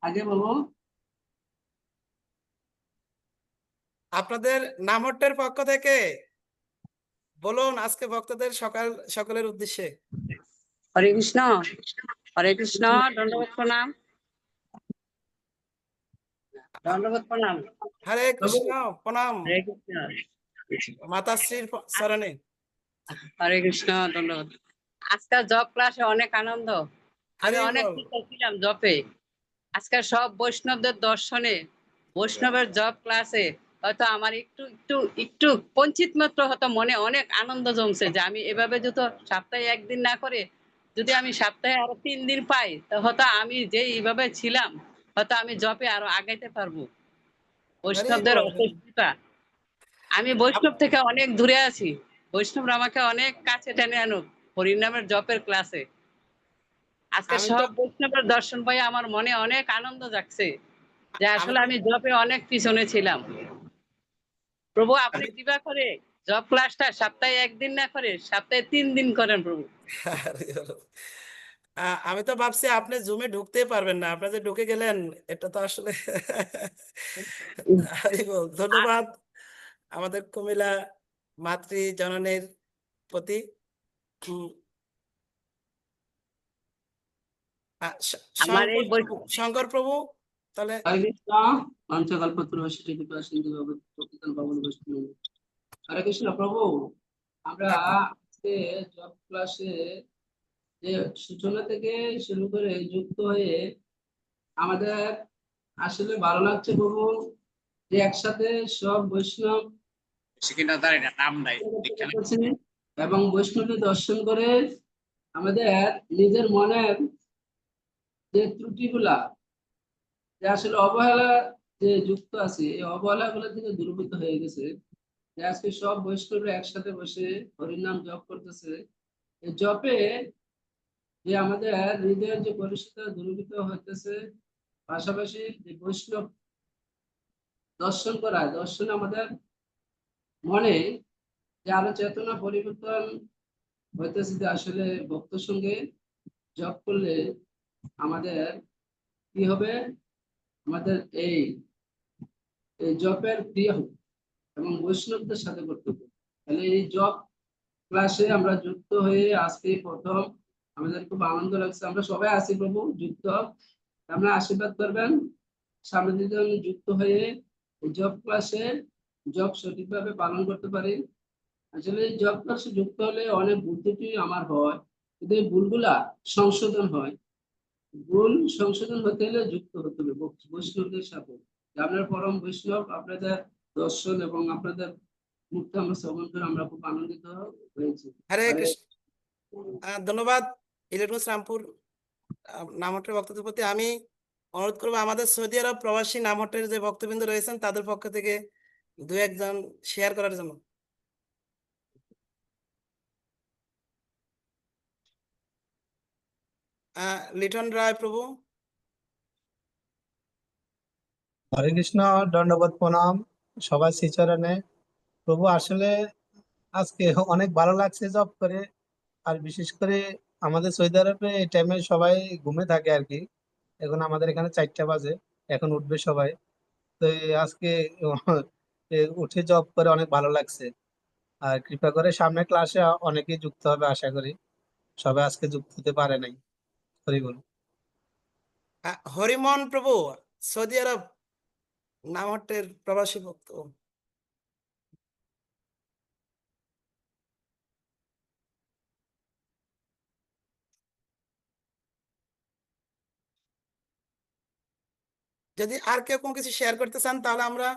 আগে বলবো। আপনাদের নামহট্টের পক্ষ থেকে বলুন আজকে ভক্তদের সকলের উদ্দেশ্যে। হরে কৃষ্ণ, হরে কৃষ্ণ, দণ্ডবত প্রণাম, দণ্ডবত প্রণাম। হরে কৃষ্ণ, প্রণাম হরে কৃষ্ণ, মাতাশ্রীর চরণে। হরে কৃষ্ণ, দণ্ডবত। আজকাল জব ক্লাসে অনেক আনন্দ, আমি হরি অনেক বল। ছিলাম জবে। আজকাল সব বৈষ্ণবদের দর্শনে, বৈষ্ণবের জব ক্লাসে হয়তো আমার একটু একটু একটু পঞ্চিত মাত্র হয়তো মনে অনেক আনন্দ জমছে যে আমি এভাবে যদি সপ্তাহে একদিন না করে যদি আমি সপ্তাহে আরো 3 দিন পাই তো হয়তো আমি যে এইভাবে ছিলাম হয়তো আমি জবে আরো আগাইতে পারবো। ভেরি বৈষ্ণবদের গুড। অসুস্থতা, আমি বৈষ্ণব থেকে অনেক দূরে আছি, বৈষ্ণবরা আমাকে অনেক কাছে টেনে আনুক হরিনামের জপের ক্লাসে। আজকে আমি তো সব বৈষ্ণবের দর্শন পাই আমার মনে অনেক আনন্দ জাগছে যে আমি আসলে আমি জপে অনেক পিছনে ছিলাম। প্রভু আপনি আমি কৃপা করে জব ক্লাসটা সপ্তাহে একদিন না করে সপ্তাহে 3 দিন করেন প্রভু। আমি তো ভাবছি আপনি জুমে ঢুকতেই পারবেন না, আপনি যে ঢুকে গেলেন এটা তো আসলে হরি বল। ধন্যবাদ আমাদের কুমিল্লা মাতৃ জননীর প্রতি। উম, আমার এই শঙ্কর প্রভু তাহলে হরে কৃষ্ণ পঞ্চকল্পতরুশ্রী কৃপা সিন্ধু ভগবৎ পাবন বৈষ্ণব। হরে কৃষ্ণ প্রভু, আমরা আজকে জব ক্লাসে যে সূচনা থেকে শুরু করে যুক্ত হয়ে আমাদের আসলে ভালো লাগছে প্রভু যে একসাথে সব বৈষ্ণব করছে এবং বৈষ্ণবকে দর্শন করে আমাদের নিজের মনের যে ত্রুটিগুলা যে আসলে অবহেলা যে যুক্ত আছে এই অবহেলা গুলো থেকে দূরীভূত হয়ে গেছে। যে আজকে সব বৈষ্ণবরা একসাথে বসে হরিনাম জপ করতেছে, এই জপে যে আমাদের হৃদয়ের যে পরিশুদ্ধতা দূরীভূত হইতেছে, পাশাপাশি যে বৈষ্ণব দর্শন করা, দর্শন আমাদের মনে যে আরো চেতনা পরিবর্তন হইতেছে যে আসলে ভক্ত সঙ্গে জপ করলে আমাদের কি হবে, আমাদের এই জপের ক্রিয়া হবে এবং বৈষ্ণবদের সাথে করতে হবে। তাহলে এই জব ক্লাসে আমরা যুক্ত হয়ে আজকে প্রথম আমাদের খুব আনন্দ লাগছে, আমরা সবাই আছি প্রভু যুক্ত, আমরা আশীর্বাদ করবেন সামনের দিকে আমি যুক্ত হয়ে এই জব ক্লাসে জব সঠিকভাবে পালন করতে পারি। আসলে এই জব ক্লাসে যুক্ত হলে অনেক ভুল ত্রুটি আমার হয়, কিন্তু এই ভুলগুলা সংশোধন হয়। ভুল সংশোধন হতে হলে যুক্ত হতে হবে বৈষ্ণবদের সাথে। আপনার পরম বৈষ্ণব আপনাদের দর্শন এবং আপনাদের মুক্ত আমরা শ্রবণ করে আমরা খুব আনন্দিত হয়েছি। হরে হরে কৃষ্ণ। ধন্যবাদ ইলেকট্রনিক্স রামপুর নামহট্টের বক্তব্যের প্রতি। আমি অনুরোধ করবো আমাদের সৌদি আরব প্রবাসী নামহট্টের যে বক্তবৃন্দ রয়েছেন তাদের পক্ষ থেকে দু একজন শেয়ার করার জন্য। লিটন রায় প্রভু। হরে কৃষ্ণ, দণ্ডবোধ প্রণাম সবার শ্রীচরণে। প্রভু আসলে আজকে অনেক ভালো লাগছে জব করে, আর বিশেষ করে আমাদের সৌদি আরবে এই টাইমে সবাই ঘুমে থাকে আর কি। এখন আমাদের এখানে 4টা বাজে, এখন উঠবে সবাই। তো এই আজকে উঠে জব করে অনেক ভালো লাগছে। আর কৃপা করে সামনে ক্লাসে অনেকেই যুক্ত হবে আশা করি, সবাই আজকে যুক্ত হতে পারে নাই। হরি বল। হরিমোহন প্রভু সৌদি আরব নামহট্টের প্রবাসী ভক্ত। যদি আর কেউ কোনো কিছু শেয়ার করতে চান তাহলে আমরা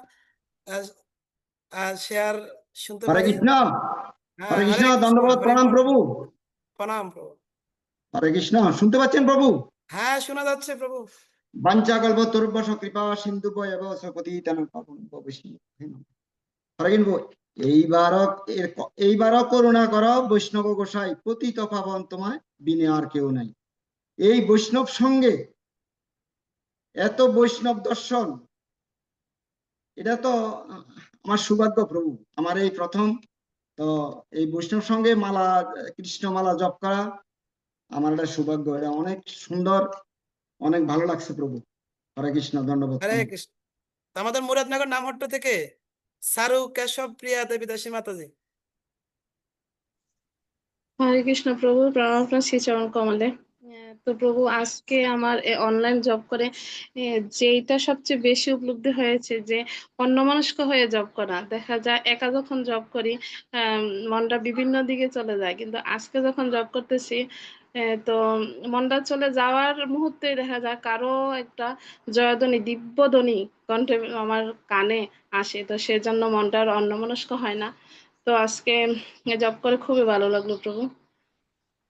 শেয়ার শুনতে হরে পারি। কৃষ্ণ। হ্যাঁ, হরে হরে কৃষ্ণ, কৃষ্ণ। দণ্ডবোধ প্রণাম প্রভু। প্রণাম প্রভু। হরে কৃষ্ণ, শুনতে পাচ্ছেন প্রভু? হ্যাঁ, শোনা যাচ্ছে প্রভু। বাঞ্ছা কল্পতরুভ্যশ্চ কৃপা সিন্ধুভ্যেব পতিতানাং পাবনেভ্যো বৈষ্ণবেভ্যো। হরে কৃষ্ণ। এইবারও করুণা কর বৈষ্ণব গোসাই, পতিত পাবন তোমায় বিনে আর কেউ নাই। এই বৈষ্ণব সঙ্গে এত বৈষ্ণব দর্শন, এটা তো আমার সৌভাগ্য প্রভু। আমার এই প্রথম তো এই বৈষ্ণব সঙ্গে মালা, কৃষ্ণ মালা জপ করা আমার একটা সৌভাগ্য। এটা অনেক সুন্দর, অনেক ভালো লাগছে প্রভু। হরে কৃষ্ণ, দণ্ডবোধ। হরে কৃষ্ণ। আমাদের মুরাদনগর নামহট্ট থেকে সারু কেশব প্রিয়া দেবী দাসী মাতাজি। হরে কৃষ্ণ প্রভু, প্রণাম আপনার শ্রীচরণ কমলে। তো প্রভু আজকে আমার অনলাইন জব করে যেইটা সবচেয়ে বেশি উপলব্ধি হয়েছে যে অন্যমনস্ক হয়ে জব করা। দেখা যায় একা যখন জব করি মনটা বিভিন্ন দিকে চলে যায়, কিন্তু আজকে যখন জব করতেছি তো মনটা চলে যাওয়ার মুহূর্তে দেখা যায় কারো একটা জয়ধ্বনি দিব্যধ্বনি কণ্ঠে আমার কানে আসে, তো সেজন্য মনটা আর অন্যমনস্ক হয় না। তো আজকে জব করে খুবই ভালো লাগলো প্রভু।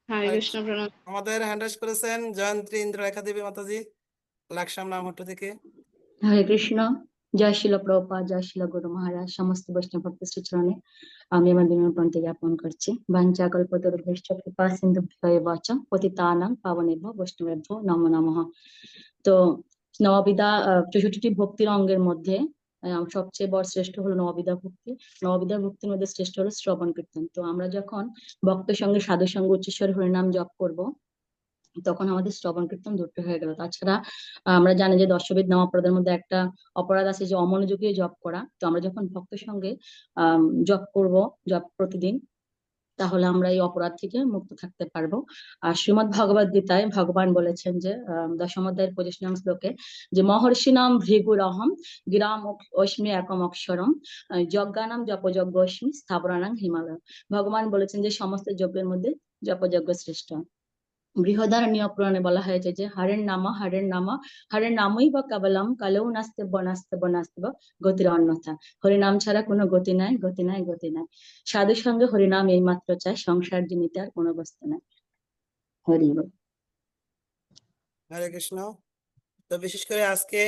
হরে কৃষ্ণ, প্রণাম। আমাদের হ্যান্ড রাইজ করেছেন জয়ন্ত্রী ইন্দ্ররেখা দেবী মাতাজি লাকসাম নামহট্ট থেকে। হরে কৃষ্ণ। জয় শিল প্রভুপাদ, জয় শিল গুরু মহারাজ, সমস্ত বৈষ্ণব ভক্ত শ্রীচরণে আমি আমার বিনয় প্রণতি জ্ঞাপন করছি। বাঞ্ছা কল্পতরুভ্যশ্চ কৃপা সিন্ধুভ্যেব চ পতিতানাং পাবনেভ্যো বৈষ্ণবেভ্যো নমো নমঃ। তো নববিধা 64টি ভক্তির অঙ্গের মধ্যে সবচেয়ে বড় শ্রেষ্ঠ হলো নববিধা ভক্তি। নববিধা ভক্তির মধ্যে শ্রেষ্ঠ হলো শ্রবণ কীর্তন। তো আমরা যখন ভক্তের সঙ্গে সাধুর সঙ্গে উচ্চস্বরে হরিনাম জপ করব, তখন আমাদের শ্রবণ কীর্তন দুটো হয়ে গেল। তাছাড়া আমরা জানি যে দশবিধ নাম অপরাধের মধ্যে একটা অপরাধ আছে যে অমনোযোগী জপ করা। তো আমরা যখন ভক্তের সঙ্গে জপ করব, জপ প্রতিদিন, তাহলে আমরা এই অপরাধ থেকে মুক্ত থাকতে পারবো। আর শ্রীমদ্ ভগবদ গীতায় ভগবান বলেছেন যে দশম অধ্যায়ের 25 নং শ্লোকে যে মহর্ষিণাম ভৃগুরহম গিরাম অস্মি একম অক্ষরম যজ্ঞানাম জপযজ্ঞ অস্মি স্থাবরানাং হিমালয়। ভগবান বলেছেন যে সমস্ত যজ্ঞের মধ্যে জপযজ্ঞ শ্রেষ্ঠ। বৃহদারণ্যক পুরাণে বলা হয়েছে যে হরের নামই বা কেবলম কালেও নাস্তে গতির অন্যথা। হরিনাম ছাড়া কোনো গতি নাই, গতি নাই, গতি নাই। সাধুর সঙ্গে হরিনাম এই মাত্র চাই, সংসার জিনিতে আর কোনো বস্তু নাই। হরি বল। হরে কৃষ্ণ। তো বিশেষ করে আজকে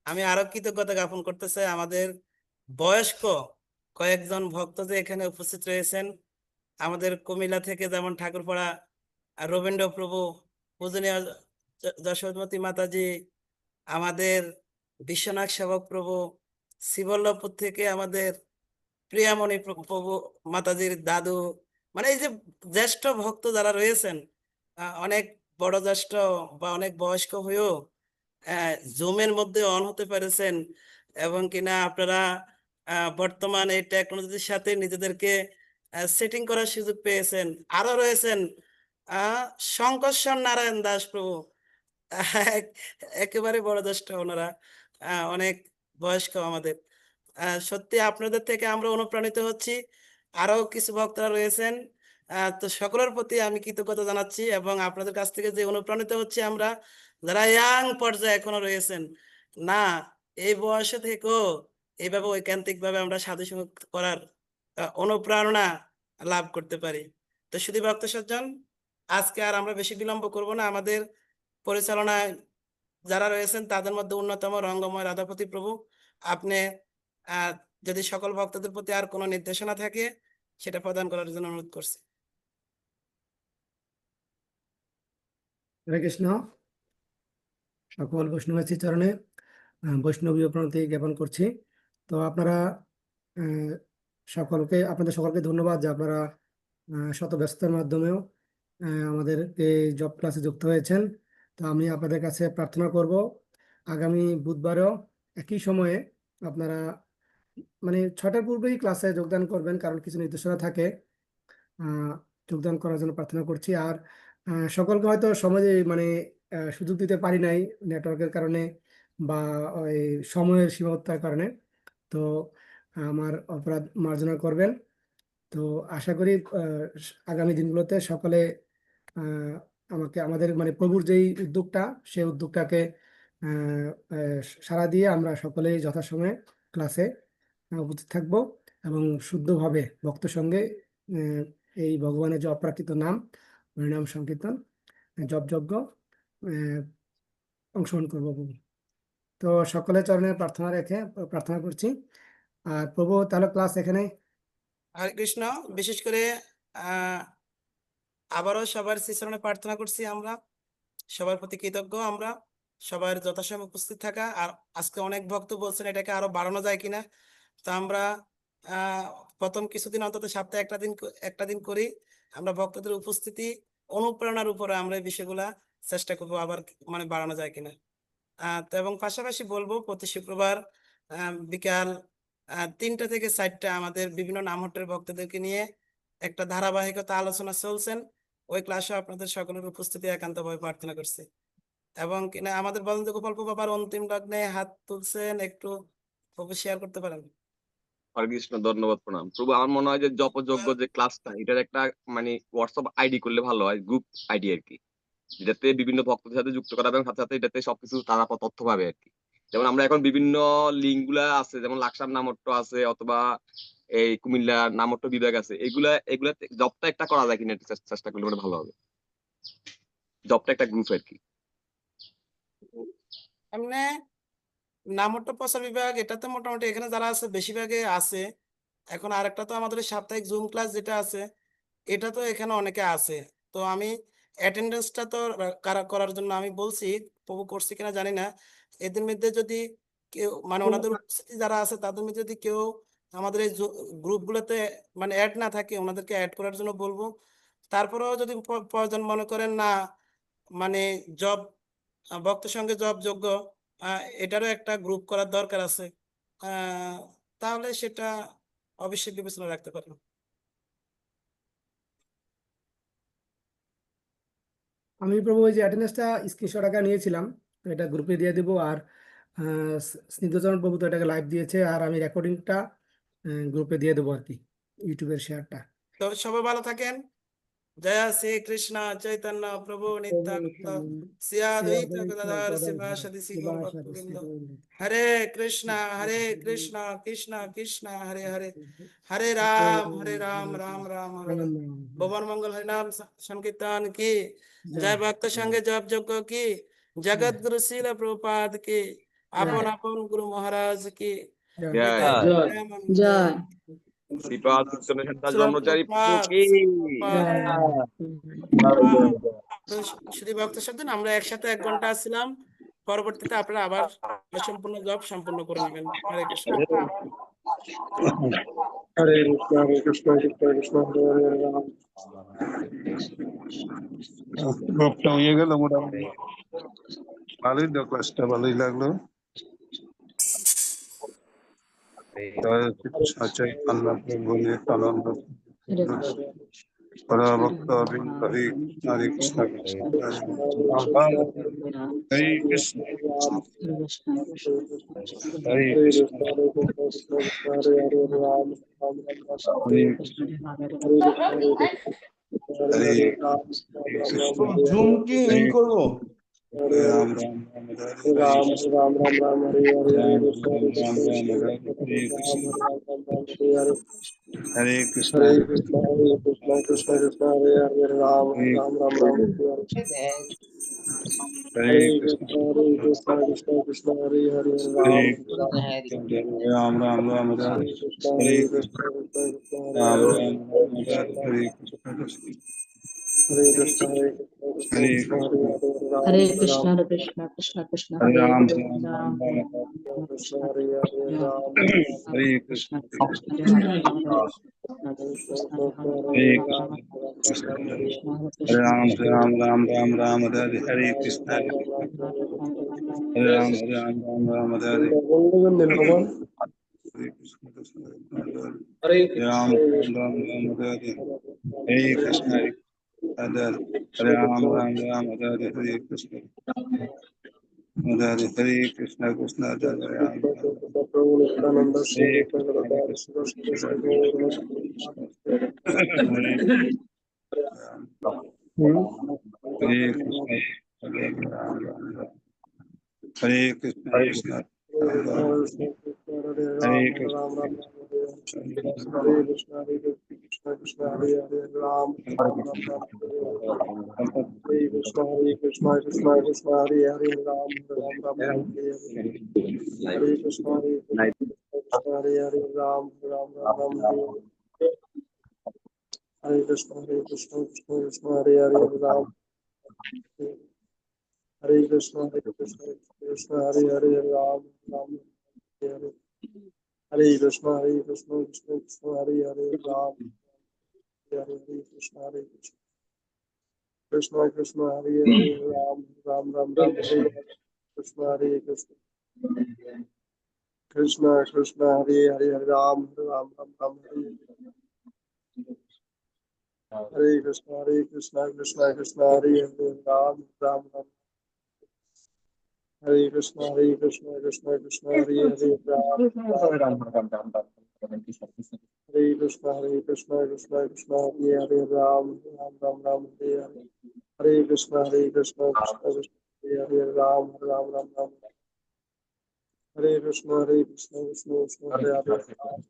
আমি আরো কৃতজ্ঞতা জ্ঞাপন করতে চাই আমাদের বয়স্ক কয়েকজন ভক্ত যে এখানে উপস্থিত রয়েছেন। আমাদের কুমিল্লা থেকে যেমন ঠাকুরপাড়া রবীন্দ্র প্রভু, পূজনীয় যশোমতী মাতাজি, আমাদের বিশ্বনাথ সেবক প্রভু, শিবল্লভপুর থেকে আমাদের প্রিয়ামণি প্রভু মাতাজির দাদু, মানে এই যে জ্যেষ্ঠ ভক্ত যারা রয়েছেন, অনেক বড় জ্যেষ্ঠ বা অনেক বয়স্ক হয়েও জুমের মধ্যে অন হতে পেরেছেন, এবং কিনা আপনারা বর্তমান এই টেকনোলজির সাথে নিজেদেরকে সেটিং করার সুযোগ পেয়েছেন। আরো রয়েছেন শঙ্কর্ষণ নারায়ণ দাস প্রভু, একেবারে বড় জ্যেষ্ঠ ওনারা, অনেক বয়স্ক আমাদের। সত্যি আপনাদের থেকে আমরা অনুপ্রাণিত হচ্ছি। আরো কিছু ভক্তরা রয়েছেন, তো সকলের প্রতি আমি কৃতজ্ঞতা জানাচ্ছি, এবং আপনাদের কাছ থেকে যে অনুপ্রাণিত হচ্ছে আমরা, যারা ইয়াং পর্যায়ে এখনো রয়েছেন, না এই বয়সে থেকেও এইভাবে ঐকান্তিক ভাবে আমরা সাধু সঙ্গ করার অনুপ্রেরণা লাভ করতে পারি। তো শুধু ভক্ত সজ্জন, আজকে আর আমরা বেশি বিলম্ব করব না। আমাদের পরিচালনায় যারা রয়েছেন তাদের মধ্যে অন্যতম রঙ্গময় রাধাপতি প্রভু, আপনি যদি সকল ভক্তদের প্রতি আর কোনো নির্দেশনা থাকে সেটা প্রদান করার জন্য অনুরোধ করছি। হরে কৃষ্ণ। সকল বৈষ্ণবের চরণে বৈষ্ণবীয় প্রণতি জ্ঞাপন করছি। তো আপনারা আপনাদের সকলকে ধন্যবাদ যে আপনারা শত ব্যস্ততার মাধ্যমেও আমাদের এই জব ক্লাসে যুক্ত হয়েছেন। তো আমি আপনাদের কাছে প্রার্থনা করব আগামী বুধবারও একই সময়ে আপনারা মানে 6টার পূর্বেই ক্লাসে যোগদান করবেন, কারণ কিছু নির্দেশনা থাকে। যোগদান করার জন্য প্রার্থনা করছি। আর সকলকে হয়তো সমাজে মানে সুযোগ দিতে পারি নাই নেটওয়ার্কের কারণে বা ওই সময়ের সীমাবদ্ধতার কারণে, তো আমার অপরাধ মার্জনা করবেন। তো আশা করি আগামী দিনগুলোতে সকলে আমাদের মানে প্রভুর যেই উদ্যোগটা, সেই উদ্যোগটাকে সাড়া দিয়ে আমরা সকলেই যথাসময়ে ক্লাসে উপস্থিত থাকব এবং শুদ্ধভাবে ভক্ত সঙ্গে এই ভগবানের যে অপ্রাকৃত নাম হরিনাম সংকীর্তন জপযজ্ঞ অংশগ্রহণ করব। তো সকলের চরণে প্রার্থনা রেখে প্রার্থনা করছি। আর প্রভু, তাহলে ক্লাস এখানে। হরে কৃষ্ণ। বিশেষ করে আবারও সবার শ্রীচরণে প্রার্থনা করছি, আমরা সবার প্রতি কৃতজ্ঞ, আমরা সবার যথাসময় উপস্থিত থাকা। আর আজকে অনেক ভক্ত বলছেন এটাকে আরো বাড়ানো যায় কিনা, তো আমরা প্রথম কিছুদিন অন্তত সপ্তাহে একটা দিন করি। আমরা ভক্তদের উপস্থিতি অনুপ্রেরণার উপরে আমরা এই বিষয়গুলা চেষ্টা করবো আবার মানে বাড়ানো যায় কিনা। তো এবং পাশাপাশি বলবো প্রতি শুক্রবার বিকাল 3টা থেকে 4টা আমাদের বিভিন্ন নামহট্টের ভক্তদেরকে নিয়ে একটা ধারাবাহিকতা আলোচনা চলছেন। ওই ক্লাসে আপনাদের সকলের উপস্থিতি একান্তভাবে প্রার্থনা করছি। এবং কিনা আমাদের বলন্দ গোপাল প্রভু আবার অন্তিম লগ্নে হাত তুলছেন, একটু শেয়ার করতে পারেন। হরে কৃষ্ণ, ধন্যবাদ, প্রণাম প্রভু। আমার মনে হয় যে জপযজ্ঞ যে ক্লাসটা, এটার একটা মানে হোয়াটসঅ্যাপ আইডি করলে ভালো হয়, গ্রুপ আইডি আর কি, যেটাতে বিভিন্ন ভক্তদের সাথে যুক্ত করা এবং সাথে সাথে এটাতে সবকিছু তারা তথ্য পাবে আর কি। যেমন আমরা এখন বিভিন্ন লিঙ্ক গুলা আছে, যেমন লাকসাম নামট্ট আছে অথবা এই কুমিল্লা নামট্ট বিভাগ আছে, এগুলা জবটা একটা করা যায় কিনা একটু চেষ্টা করলে মানে ভালো হবে। জবটা একটা গ্রুপ আর কি। এমনি নামট্ট প্রচার বিভাগ এটাতে মোটামুটি এখানে যারা আছে বেশিরভাগে আছে। এখন আরেকটা তো আমাদের সাপ্তাহিক জুম ক্লাস যেটা আছে, এটা তো এখানে অনেকে আছে। তো আমি অ্যাটেন্ডেন্সটা তো করার জন্য আমি বলছি, প্রভু করছি কিনা জানি না। এদের মধ্যে যদি কেউ মানে ওনাদের উপস্থিতি যারা আছে তাদের মধ্যে যদি কেউ আমাদের এই গ্রুপগুলোতে মানে অ্যাড না থাকে, ওনাদেরকে অ্যাড করার জন্য বলবো। তারপরেও যদি প্রয়োজন মনে করেন না মানে জব ভক্তের সঙ্গে জব যোগ্য, এটারও একটা গ্রুপ করার দরকার আছে, তাহলে সেটা অবশ্যই বিবেচনা রাখতে পারেন। আমি প্রভু ওই যে অ্যাটেন্ডেন্সটা স্ক্রিনশট আকারে নিয়েছিলাম, তো এটা গ্রুপে দিয়ে দেবো। আর স্নিগ্ধচরণ প্রভু তো এটাকে লাইভ দিয়েছে, আর আমি রেকর্ডিংটা গ্রুপে দিয়ে দেবো আর কি, ইউটিউবের শেয়ারটা। তো সবাই ভালো থাকেন। জয় শ্রী কৃষ্ণ চৈতন্য প্রভু নিত্যানন্দ শ্রী অদ্বৈত গদাধর শিবাসাদি গৌর ভক্তবৃন্দ। হরে কৃষ্ণ কৃষ্ণ কৃষ্ণ হরে হরে, হরে রাম রাম রাম হরে হরে। ভুবন মঙ্গল হরিনাম সংकीर्तन की जय। भक्त संग जप যজ্ঞ की, जगत गुरु श्रील प्रभुपाद की, আপন আপন গুরু মহারাজ की। জয় শ্রীপাদ ব্রহ্মচারী প্রভু কি। শুধু ভক্ত শব্দ না, আমরা একসাথে 1 ঘন্টা আসছিলাম, পরবর্তীতে আপনারা আবার সম্পূর্ণ জব সম্পূর্ণ করে নেবেন। হরে কৃষ্ণ। হরে কৃষ্ণ কৃষ্ণ কৃষ্ণ হরে হরে রাম। গ্রুপটা হয়ে গেল মোটামুটি, ভালোই তো ক্লাসটা ভালোই লাগলো। চৈতন্য প্রভু নিত্যানন্দ ভক্ত বৃন্দ হরে হরে কৃষ্ণ কৃষ্ণ হরে কৃষ্ণ হরে কৃষ্ণ হরে হরে রাম রাম রাম হরে কৃষ্ণ হরে জুম কি ইন করবো? রাম রাম রাম রাম রাম রাম হরে হরে হরে কৃষ্ণ হরে কৃষ্ণ হরে কৃষ্ণ কৃষ্ণ কৃষ্ণ হরে হরে রাম রাম রাম রাম হরে কৃষ্ণ হরে কৃষ্ণ কৃষ্ণ কৃষ্ণ হরে হরে রাম রাম রাম রাম হরে কৃষ্ণ রাম রাম হরে কৃষ্ণ হরে কৃষ্ণ হরে কৃষ্ণ हरे कृष्णा कृष्णा कृष्णा कृष्णा हरे हरे राम हरे राम राम राम राम कृष्ण हरे हरे राम हरे कृष्ण हरे हरे राम हरे राम राम राम राम हरे हरे कृष्ण हरे राम राम हरे हरे राम राम हरे हरे हरे कृष्ण हरे हरे राम राम हरे हरे हरे कृष्ण हरे हरे हरे कृष्ण कृष्ण हरे हरे राम हरे कृष्ण हरे कृष्ण कृष्ण हरे कृष्ण हरे कृष्ण हरे कृष्ण कृष्ण हरे हरे राम राम राम हरे कृष्ण कृष्ण कृष्ण हरे हरे राम राम राम हरे कृष्ण हरे हरे राम राम राम हरे कृष्ण कृष्ण कृष्ण हरे हरे राम हरे कृष्ण कृष्ण हरे हरे राम राम हरे हरे कृष्ण कृष्ण कृष्ण हरे हरे राम हरे कृष्ण कृष्ण कृष्ण हरे हरे राम राम राम राम हरे कृष्ण कृष्ण कृष्ण हरे हरे राम राम राम राम हरे Krishna Krishna Krishna Hare Hare Ram Ram Ram Hare Krishna, Krishna Krishna, Hare Hare, Hare Ram, Hare Krishna, Krishna Krishna, Hare Hare, Ram, Ram Ram, Hare Hare, Hare Krishna, Krishna Krishna, Hare Hare, Ram, Ram Ram, Hare Krishna, Krishna Krishna, Hare Hare,